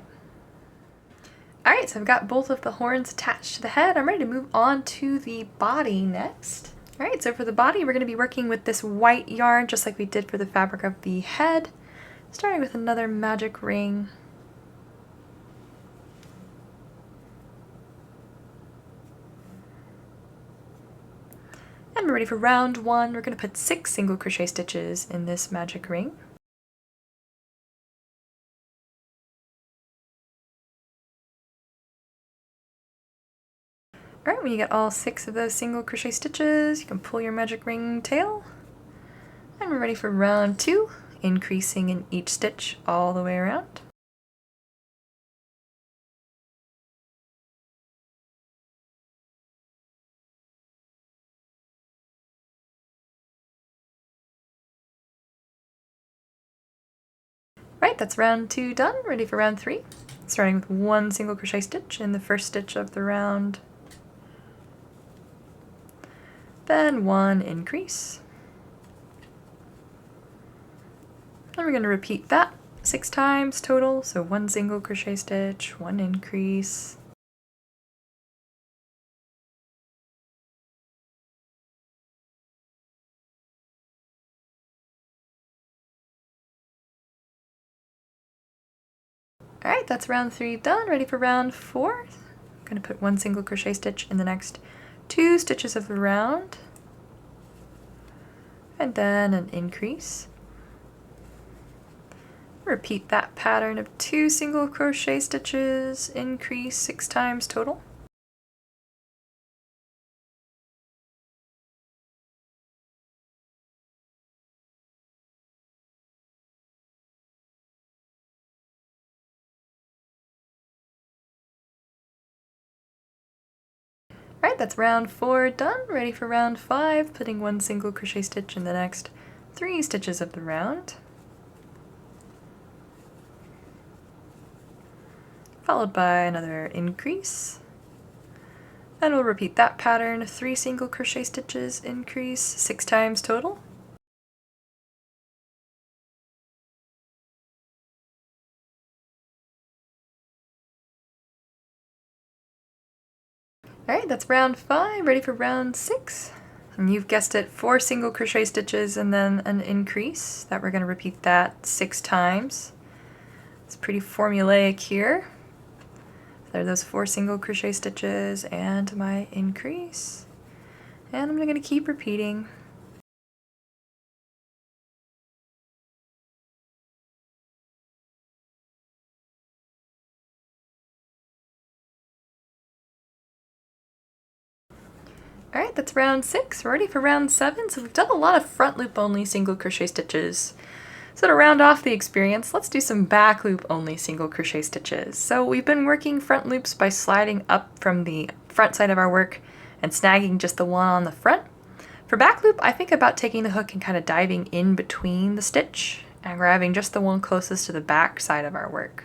Alright, so I've got both of the horns attached to the head. I'm ready to move on to the body next. Alright, so for the body we're going to be working with this white yarn just like we did for the fabric of the head, starting with another magic ring. And we're ready for round 1. We're going to put 6 single crochet stitches in this magic ring. Alright, when you get all 6 of those single crochet stitches, you can pull your magic ring tail. And we're ready for round 2, increasing in each stitch all the way around. Right, that's round 2 done. Ready for round 3. Starting with 1 single crochet stitch in the first stitch of the round. Then 1 increase. And we're going to repeat that 6 times total. So 1 single crochet stitch, 1 increase. Alright, that's round 3 done. Ready for round 4. I'm going to put 1 single crochet stitch in the next 2 stitches of the round. And then an increase. repeat that pattern of 2 single crochet stitches, increase 6 times total. Alright, that's round 4 done. Ready for round 5, putting 1 single crochet stitch in the next 3 stitches of the round, followed by another increase. And we'll repeat that pattern, 3 single crochet stitches, increase 6 times total. Alright, that's round 5, ready for round 6. And you've guessed it, 4 single crochet stitches and then an increase. That we're going to repeat that 6 times. It's pretty formulaic here. There are those 4 single crochet stitches and my increase. And I'm going to keep repeating. Alright, that's round 6. We're ready for round 7. So we've done a lot of front loop only single crochet stitches. So to round off the experience, let's do some back loop only single crochet stitches. So we've been working front loops by sliding up from the front side of our work and snagging just the one on the front. For back loop, I think about taking the hook and kind of diving in between the stitch and grabbing just the one closest to the back side of our work.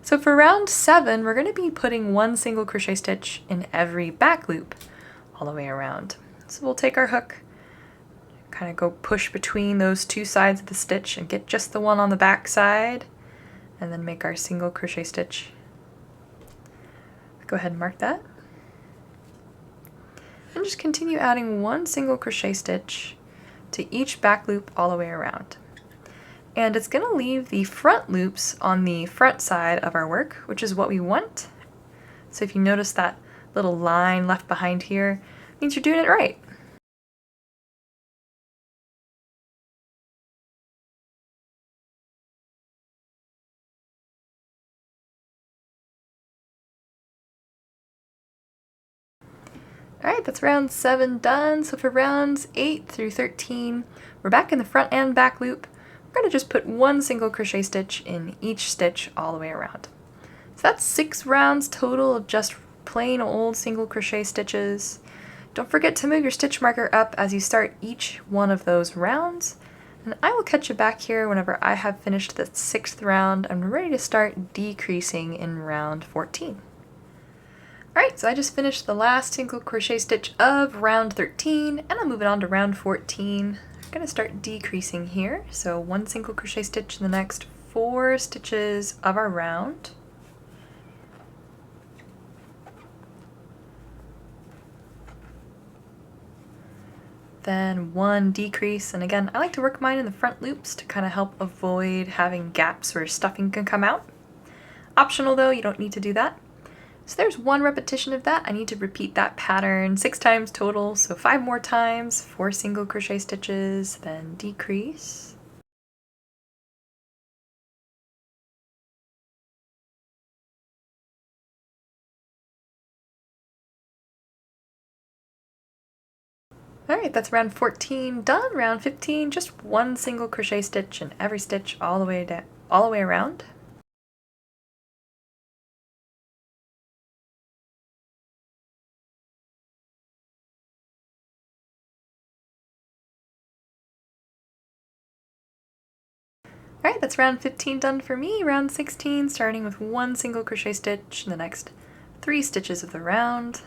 So for round 7, we're going to be putting 1 single crochet stitch in every back loop all the way around. So we'll take our hook, kind of go push between those 2 sides of the stitch and get just the one on the back side, and then make our single crochet stitch. Go ahead and mark that. And just continue adding 1 single crochet stitch to each back loop all the way around. And it's going to leave the front loops on the front side of our work, which is what we want. So if you notice that little line left behind here, means you're doing it right. Alright, that's round 7 done. So for rounds 8 through 13, we're back in the front and back loop. We're going to just put 1 single crochet stitch in each stitch all the way around. So that's 6 rounds total of just plain old single crochet stitches. Don't forget to move your stitch marker up as you start each one of those rounds. And I will catch you back here whenever I have finished the 6th round and ready to start decreasing in round 14. Alright, so I just finished the last single crochet stitch of round 13 and I'm moving on to round 14. I'm going to start decreasing here. So 1 single crochet stitch in the next 4 stitches of our round. Then 1 decrease, and again, I like to work mine in the front loops to kind of help avoid having gaps where stuffing can come out. Optional though, you don't need to do that. So there's 1 repetition of that. I need to repeat that pattern 6 times total, so 5 more times, 4 single crochet stitches, then decrease. Alright, that's round 14 done. Round 15, just 1 single crochet stitch in every stitch all the way down, all the way around. Alright, that's round 15 done for me. Round 16, starting with 1 single crochet stitch in the next 3 stitches of the round.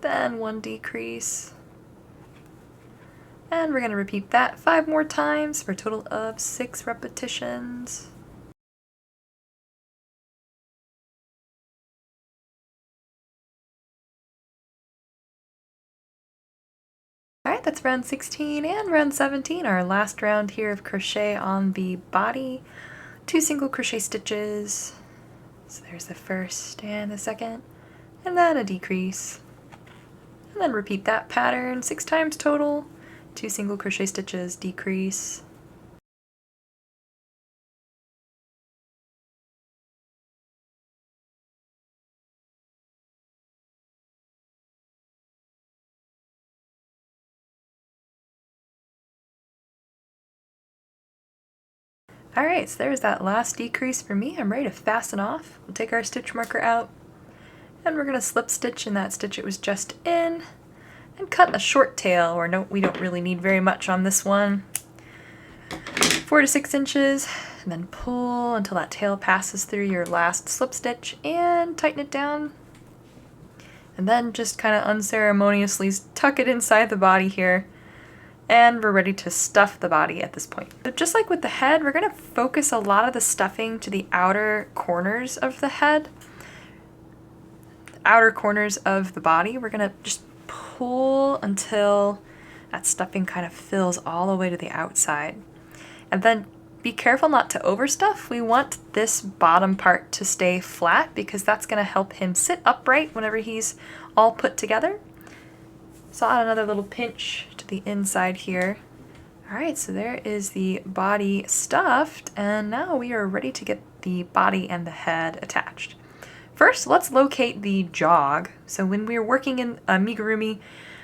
Then 1 decrease. And we're going to repeat that 5 more times for a total of 6 repetitions. Alright, that's round 16 and round 17, our last round here of crochet on the body. 2 single crochet stitches. So there's the first and the second, and then a decrease. And then repeat that pattern 6 times total, 2 single crochet stitches, decrease. Alright, so there's that last decrease for me. I'm ready to fasten off. We'll take our stitch marker out, and we're going to slip stitch in that stitch it was just in, and cut a short tail, or no, we don't really need very much on this one. 4 to 6 inches, and then pull until that tail passes through your last slip stitch, and tighten it down. And then just kind of unceremoniously tuck it inside the body here. And we're ready to stuff the body at this point. So just like with the head, we're going to focus a lot of the stuffing to the outer corners of the head. Outer corners of the body. We're going to just pull until that stuffing kind of fills all the way to the outside. And then be careful not to overstuff. We want this bottom part to stay flat because that's going to help him sit upright whenever he's all put together. So add another little pinch to the inside here. Alright, so there is the body stuffed, and now we are ready to get the body and the head attached. First, let's locate the jog. So when we're working in amigurumi,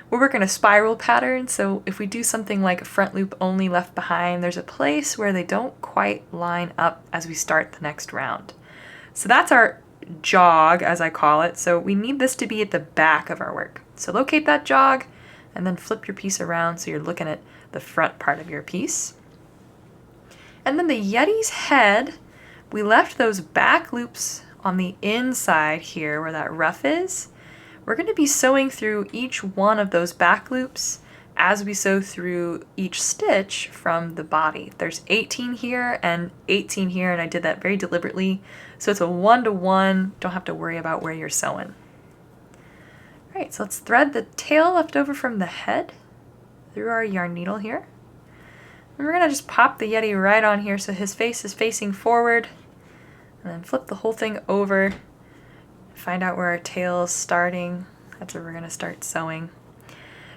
we're working a spiral pattern, so if we do something like a front loop only left behind, there's a place where they don't quite line up as we start the next round. So that's our jog, as I call it, so we need this to be at the back of our work. So locate that jog, and then flip your piece around so you're looking at the front part of your piece. And then the Yeti's head, we left those back loops on the inside here where that ruff is. We're going to be sewing through each one of those back loops as we sew through each stitch from the body. There's 18 here and 18 here, and I did that very deliberately. So it's a 1-to-1, don't have to worry about where you're sewing. Alright, so let's thread the tail left over from the head through our yarn needle here. And we're going to just pop the Yeti right on here so his face is facing forward. And then flip the whole thing over. Find out where our tail is starting. That's where we're going to start sewing.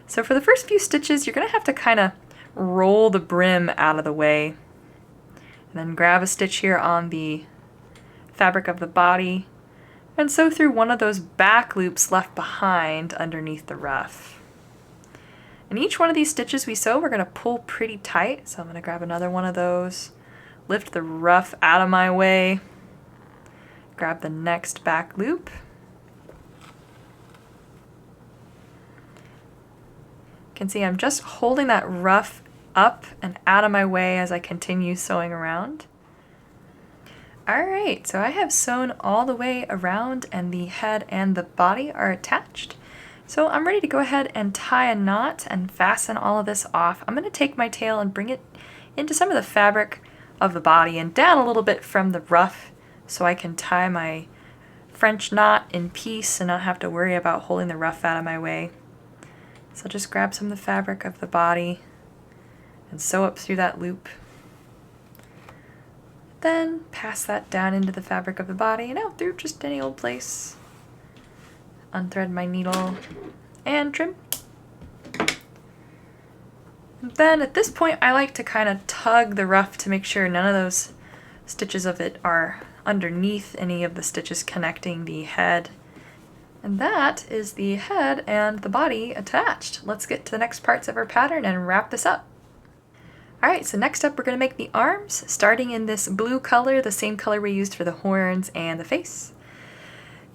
So for the first few stitches, you're going to have to kind of roll the brim out of the way. And then grab a stitch here on the fabric of the body and sew through one of those back loops left behind underneath the ruff. And each one of these stitches we sew, we're going to pull pretty tight. So I'm going to grab another one of those, lift the ruff out of my way, grab the next back loop. You can see I'm just holding that ruff up and out of my way as I continue sewing around. Alright, so I have sewn all the way around and the head and the body are attached. So I'm ready to go ahead and tie a knot and fasten all of this off. I'm going to take my tail and bring it into some of the fabric of the body and down a little bit from the ruff so I can tie my French knot in peace and not have to worry about holding the ruff out of my way. So just grab some of the fabric of the body and sew up through that loop. Then pass that down into the fabric of the body and out through just any old place. Unthread my needle and trim. And then at this point I like to kind of tug the ruff to make sure none of those stitches of it are underneath any of the stitches connecting the head. And that is the head and the body attached. Let's get to the next parts of our pattern and wrap this up. Alright, so next up we're going to make the arms, starting in this blue color, the same color we used for the horns and the face.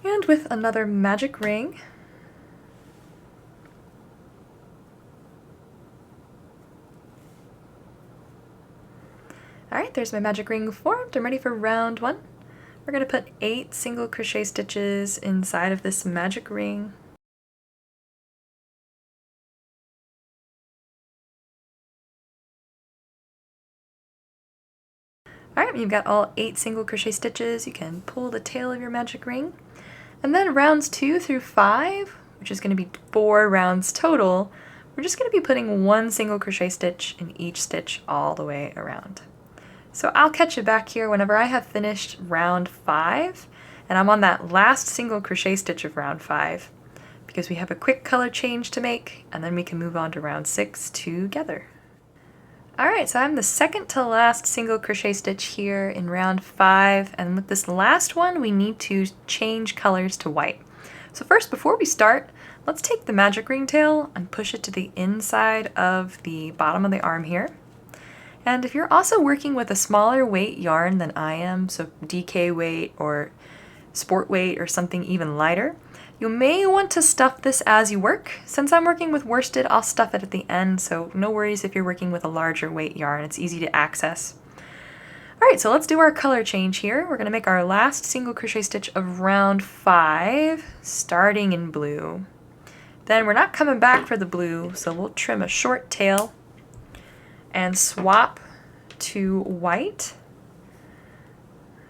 And with another magic ring. Alright, there's my magic ring formed. I'm ready for round 1. We're going to put 8 single crochet stitches inside of this magic ring. Alright, when you've got all 8 single crochet stitches, you can pull the tail of your magic ring. And then rounds 2 through 5, which is going to be 4 rounds total, we're just going to be putting 1 single crochet stitch in each stitch all the way around. So I'll catch you back here whenever I have finished round 5, and I'm on that last single crochet stitch of round 5. because we have a quick color change to make, and then we can move on to round 6 together. Alright, so I'm the second to last single crochet stitch here in round 5, and with this last one we need to change colors to white. So first, before we start, let's take the magic ring tail and push it to the inside of the bottom of the arm here. And if you're also working with a smaller weight yarn than I am, so DK weight or sport weight or something even lighter, you may want to stuff this as you work. Since I'm working with worsted, I'll stuff it at the end, so no worries if you're working with a larger weight yarn. It's easy to access. Alright, so let's do our color change here. We're going to make our last single crochet stitch of round 5, starting in blue. Then we're not coming back for the blue, so we'll trim a short tail and swap to white,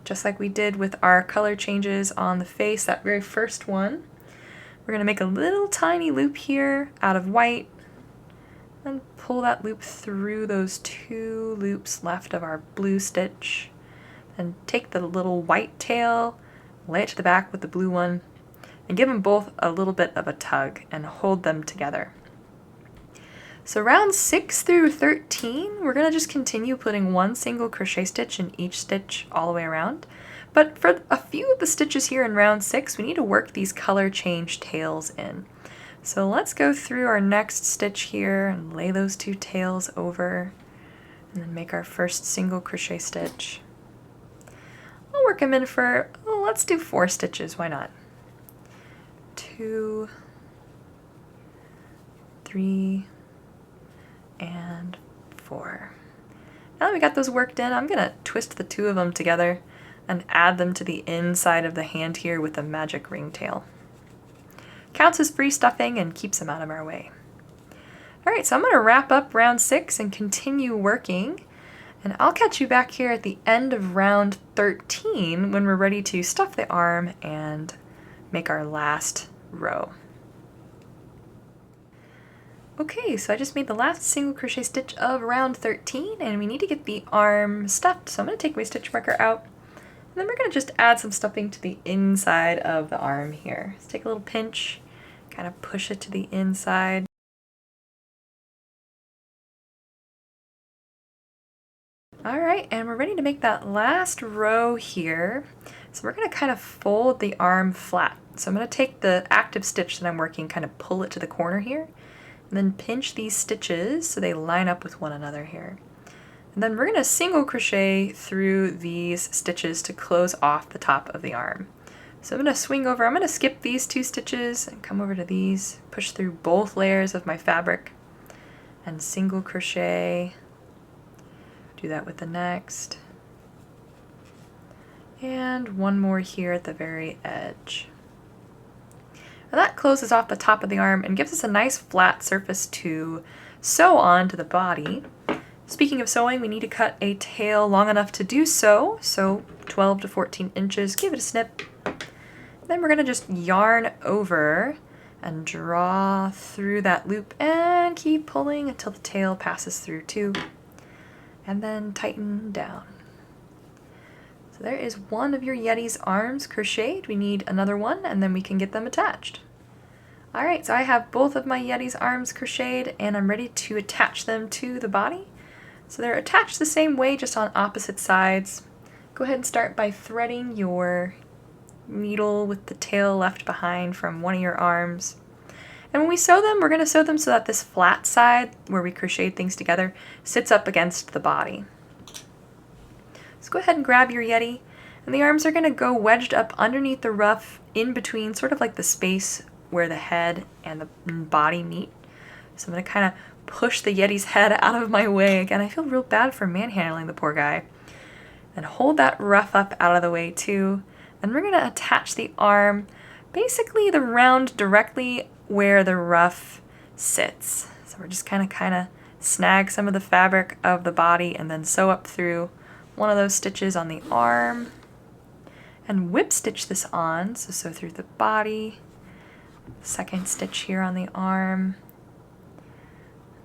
just like we did with our color changes on the face, that very first one. We're going to make a little tiny loop here out of white and pull that loop through those 2 loops left of our blue stitch, and take the little white tail, lay it to the back with the blue one, and give them both a little bit of a tug and hold them together. So round 6 through 13, we're going to just continue putting 1 single crochet stitch in each stitch all the way around. But for a few of the stitches here in round 6, we need to work these color change tails in. So let's go through our next stitch here and lay those 2 tails over, and then make our first single crochet stitch. I'll work them in for, let's do 4 stitches, why not? 2, 3, and 4. Now that we got those worked in, I'm going to twist the 2 of them together and add them to the inside of the hand here with a magic ring tail. Counts as free stuffing and keeps them out of our way. Alright, so I'm going to wrap up round 6 and continue working, and I'll catch you back here at the end of round 13 when we're ready to stuff the arm and make our last row. Okay, so I just made the last single crochet stitch of round 13, and we need to get the arm stuffed. So I'm going to take my stitch marker out, and then we're going to just add some stuffing to the inside of the arm here. Let's take a little pinch, kind of push it to the inside. Alright, and we're ready to make that last row here. So we're going to kind of fold the arm flat. So I'm going to take the active stitch that I'm working, kind of pull it to the corner here, and then pinch these stitches so they line up with one another here. And then we're going to single crochet through these stitches to close off the top of the arm. So I'm going to swing over, I'm going to skip these 2 stitches and come over to these, push through both layers of my fabric, and single crochet. Do that with the next. And one more here at the very edge. Now that closes off the top of the arm and gives us a nice flat surface to sew onto the body. Speaking of sewing, we need to cut a tail long enough to do so, so 12 to 14 inches, give it a snip. Then we're going to just yarn over and draw through that loop and keep pulling until the tail passes through too, and then tighten down. So there is one of your Yeti's arms crocheted. We need another one, and then we can get them attached. Alright, so I have both of my Yeti's arms crocheted, and I'm ready to attach them to the body. So they're attached the same way, just on opposite sides. Go ahead and start by threading your needle with the tail left behind from one of your arms. And when we sew them, we're going to sew them so that this flat side, where we crocheted things together, sits up against the body. So go ahead and grab your Yeti, and the arms are going to go wedged up underneath the ruff, in between, sort of like the space where the head and the body meet. So I'm going to kind of push the Yeti's head out of my way. Again, I feel real bad for manhandling the poor guy. And hold that ruff up out of the way too. And we're going to attach the arm, basically the round directly where the ruff sits. So we're just kind of snag some of the fabric of the body and then sew up through one of those stitches on the arm. And whip stitch this on, so sew through the body. Second stitch here on the arm.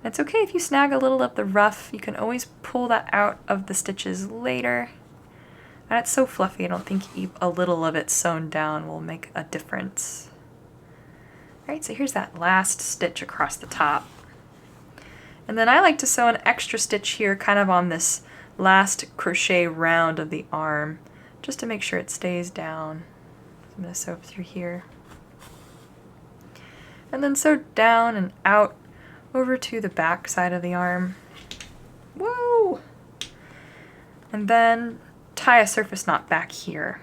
It's okay if you snag a little of the ruff, you can always pull that out of the stitches later. And it's so fluffy, I don't think a little of it sewn down will make a difference. Alright, so here's that last stitch across the top. And then I like to sew an extra stitch here kind of on this last crochet round of the arm, just to make sure it stays down. I'm going to sew up through here. And then sew down and out over to the back side of the arm. Whoa! And then tie a surface knot back here,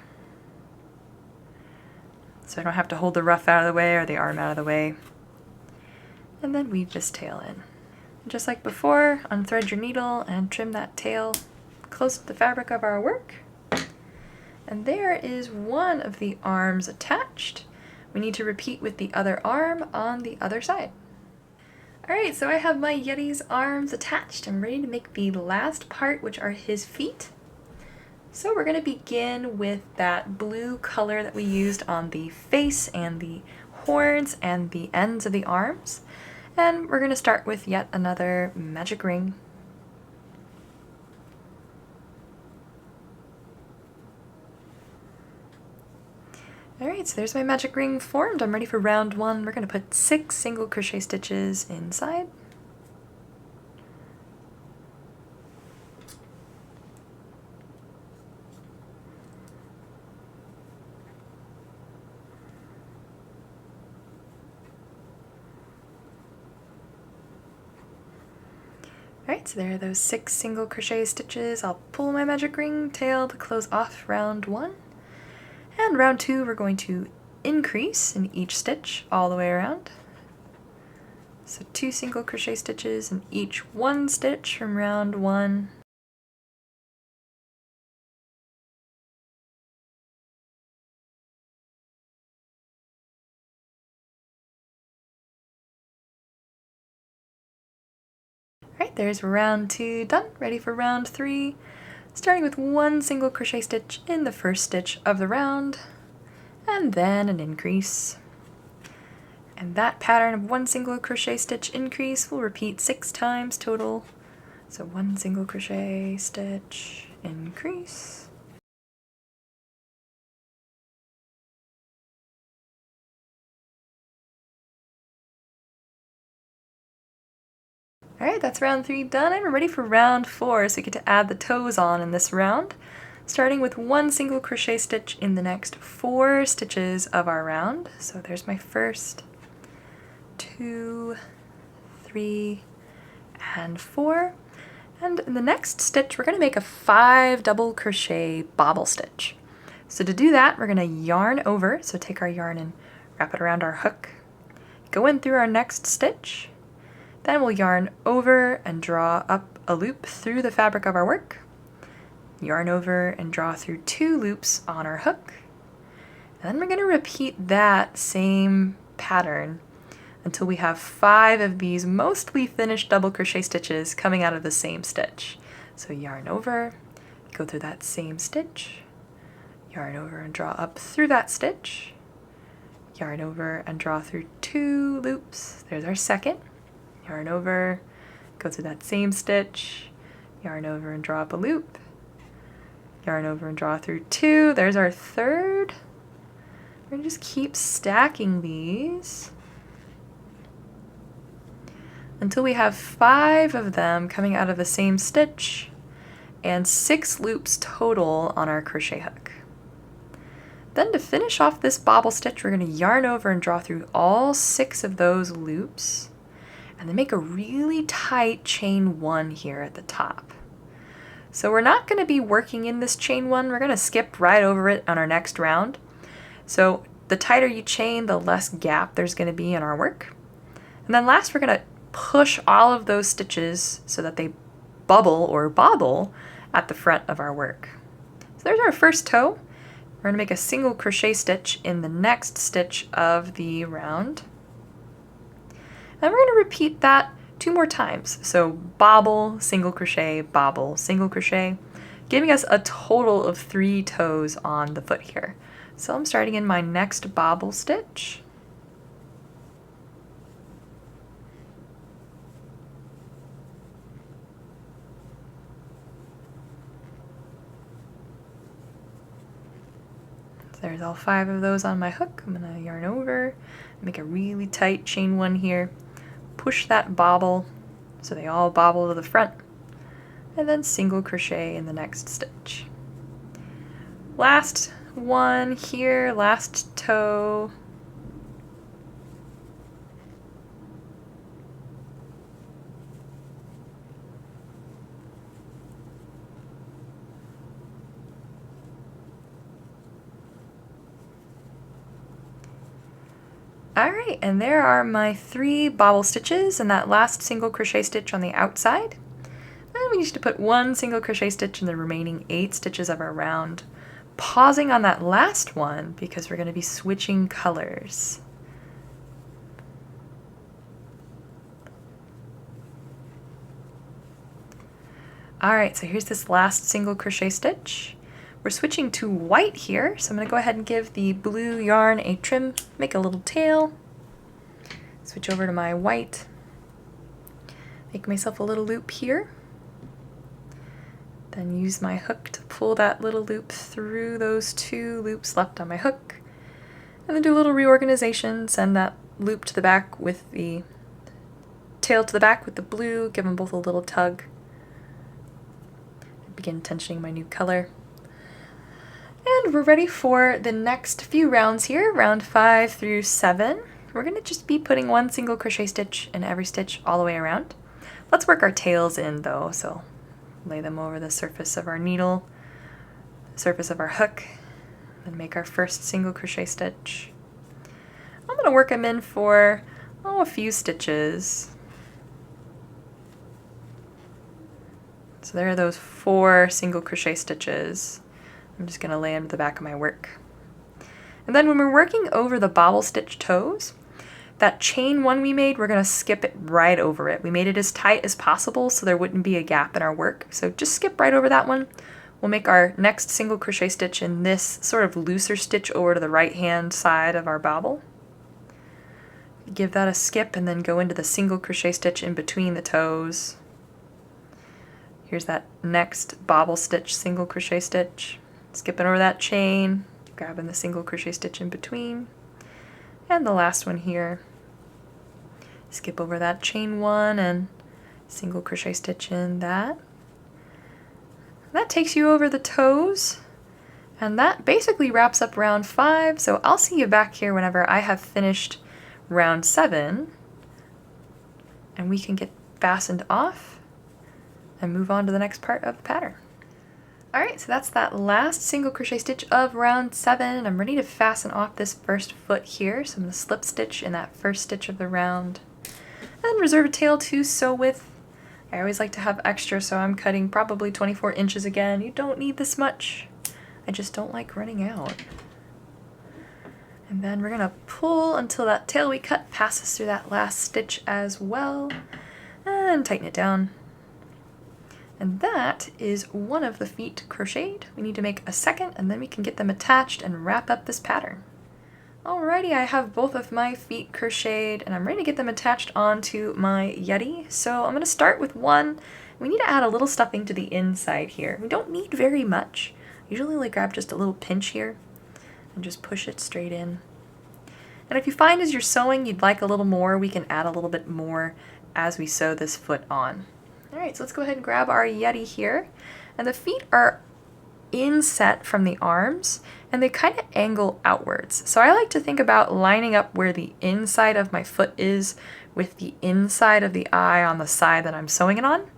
so I don't have to hold the ruff out of the way or the arm out of the way. And then weave this tail in. And just like before, unthread your needle and trim that tail close to the fabric of our work. And there is one of the arms attached. We need to repeat with the other arm on the other side. Alright, so I have my Yeti's arms attached. I'm ready to make the last part, which are his feet. So we're going to begin with that blue color that we used on the face and the horns and the ends of the arms. And we're going to start with yet another magic ring. Alright, so there's my magic ring formed. I'm ready for round one. We're going to put 6 single crochet stitches inside. Alright, so there are those 6 single crochet stitches. I'll pull my magic ring tail to close off round one. And round two, we're going to increase in each stitch all the way around. So 2 single crochet stitches in each one stitch from round one. Alright, there's round two done, ready for round three. Starting with 1 single crochet stitch in the first stitch of the round, and then an increase. And that pattern of 1 single crochet stitch increase will repeat 6 times total. So 1 single crochet stitch increase. Alright, that's round 3 done, and we're ready for round 4, so we get to add the toes on in this round, starting with 1 single crochet stitch in the next 4 stitches of our round. So there's my first, 2, 3, and 4. And in the next stitch, we're going to make a 5 double crochet bobble stitch. So to do that, we're going to yarn over, so take our yarn and wrap it around our hook, go in through our next stitch. Then we'll yarn over and draw up a loop through the fabric of our work, yarn over and draw through 2 loops on our hook, and then we're going to repeat that same pattern until we have 5 of these mostly finished double crochet stitches coming out of the same stitch. So yarn over, go through that same stitch, yarn over and draw up through that stitch, yarn over and draw through 2 loops. There's our second. Yarn over, go through that same stitch, yarn over and draw up a loop, yarn over and draw through 2, there's our third. We're going to just keep stacking these until we have 5 of them coming out of the same stitch and 6 loops total on our crochet hook. Then to finish off this bobble stitch, we're going to yarn over and draw through all 6 of those loops, and then make a really tight chain 1 here at the top. So we're not going to be working in this chain 1, we're going to skip right over it on our next round. So the tighter you chain, the less gap there's going to be in our work. And then last, we're going to push all of those stitches so that they bubble or bobble at the front of our work. So there's our first toe. We're going to make a single crochet stitch in the next stitch of the round. And we're going to repeat that 2 more times. So bobble, single crochet, giving us a total of 3 toes on the foot here. So I'm starting in my next bobble stitch. So there's all 5 of those on my hook. I'm gonna yarn over, make a really tight chain 1 here, push that bobble so they all bobble to the front, and then single crochet in the next stitch. Last one here, last toe. Alright, and there are my 3 bobble stitches and that last single crochet stitch on the outside. And we need to put 1 single crochet stitch in the remaining 8 stitches of our round, pausing on that last one because we're going to be switching colors. Alright, so here's this last single crochet stitch. We're switching to white here, so I'm going to go ahead and give the blue yarn a trim, make a little tail, switch over to my white, make myself a little loop here, then use my hook to pull that little loop through those 2 loops left on my hook, and then do a little reorganization, send that loop to the back with the tail to the back with the blue, give them both a little tug, begin tensioning my new color. And we're ready for the next few rounds here, round 5 through 7. We're going to just be putting 1 single crochet stitch in every stitch all the way around. Let's work our tails in though, so lay them over the surface of our needle, surface of our hook, and make our first single crochet stitch. I'm going to work them in for a few stitches. So there are those 4 single crochet stitches. I'm just going to lay under the back of my work. And then when we're working over the bobble stitch toes, that chain 1 we made, we're going to skip it right over it. We made it as tight as possible so there wouldn't be a gap in our work. So just skip right over that one. We'll make our next single crochet stitch in this sort of looser stitch over to the right hand side of our bobble. Give that a skip and then go into the single crochet stitch in between the toes. Here's that next bobble stitch, single crochet stitch. Skipping over that chain, grabbing the single crochet stitch in between, and the last one here. Skip over that chain 1 and single crochet stitch in that. That takes you over the toes, and that basically wraps up round 5, so I'll see you back here whenever I have finished round 7, and we can get fastened off and move on to the next part of the pattern. Alright, so that's that last single crochet stitch of round 7. I'm ready to fasten off this first foot here, so I'm going to slip stitch in that first stitch of the round. And reserve a tail to sew with. I always like to have extra, so I'm cutting probably 24 inches again. You don't need this much. I just don't like running out. And then we're going to pull until that tail we cut passes through that last stitch as well. And tighten it down. And that is one of the feet crocheted. We need to make a second and then we can get them attached and wrap up this pattern. Alrighty, I have both of my feet crocheted and I'm ready to get them attached onto my Yeti. So I'm going to start with one. We need to add a little stuffing to the inside here. We don't need very much. Usually only grab just a little pinch here and just push it straight in. And if you find as you're sewing you'd like a little more, we can add a little bit more as we sew this foot on. Alright, so let's go ahead and grab our Yeti here. And the feet are inset from the arms and they kind of angle outwards. So I like to think about lining up where the inside of my foot is with the inside of the eye on the side that I'm sewing it on.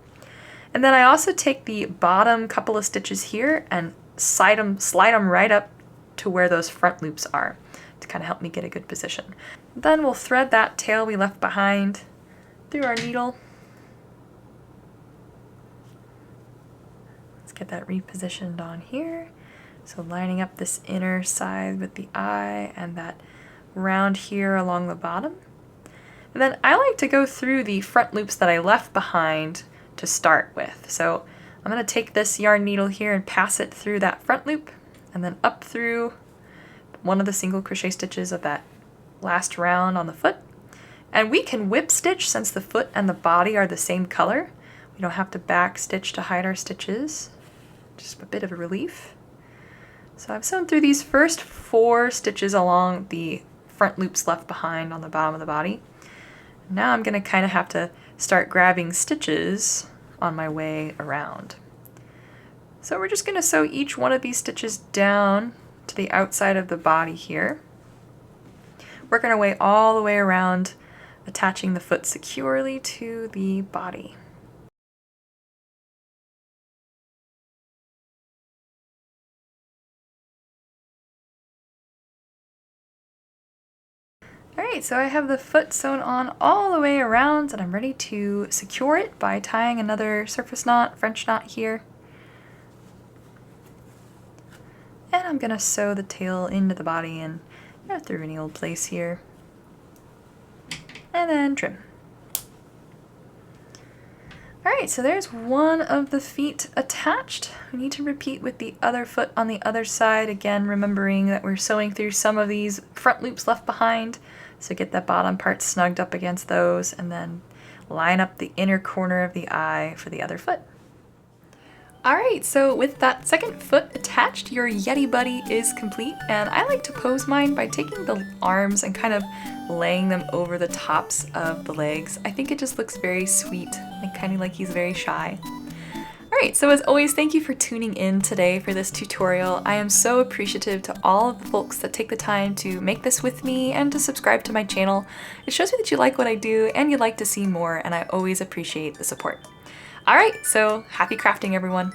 And then I also take the bottom couple of stitches here and slide them right up to where those front loops are to kind of help me get a good position. Then we'll thread that tail we left behind through our needle. Get that repositioned on here. So lining up this inner side with the eye and that round here along the bottom. And then I like to go through the front loops that I left behind to start with. So I'm going to take this yarn needle here and pass it through that front loop and then up through one of the single crochet stitches of that last round on the foot. And we can whip stitch since the foot and the body are the same color. We don't have to back stitch to hide our stitches. Just a bit of a relief. So I've sewn through these first 4 stitches along the front loops left behind on the bottom of the body. Now I'm going to kind of have to start grabbing stitches on my way around. So we're just going to sew each one of these stitches down to the outside of the body here. Working our way all the way around, attaching the foot securely to the body. Alright, so I have the foot sewn on all the way around and I'm ready to secure it by tying another surface knot, French knot here. And I'm going to sew the tail into the body and through any old place here. And then trim. Alright, so there's one of the feet attached. We need to repeat with the other foot on the other side, again remembering that we're sewing through some of these front loops left behind. So get that bottom part snugged up against those and then line up the inner corner of the eye for the other foot. Alright, so with that second foot attached, your Yeti Buddy is complete, and I like to pose mine by taking the arms and kind of laying them over the tops of the legs. I think it just looks very sweet, and kind of like he's very shy. Alright, so as always, thank you for tuning in today for this tutorial. I am so appreciative to all of the folks that take the time to make this with me and to subscribe to my channel. It shows me that you like what I do and you'd like to see more, and I always appreciate the support. Alright, so happy crafting everyone!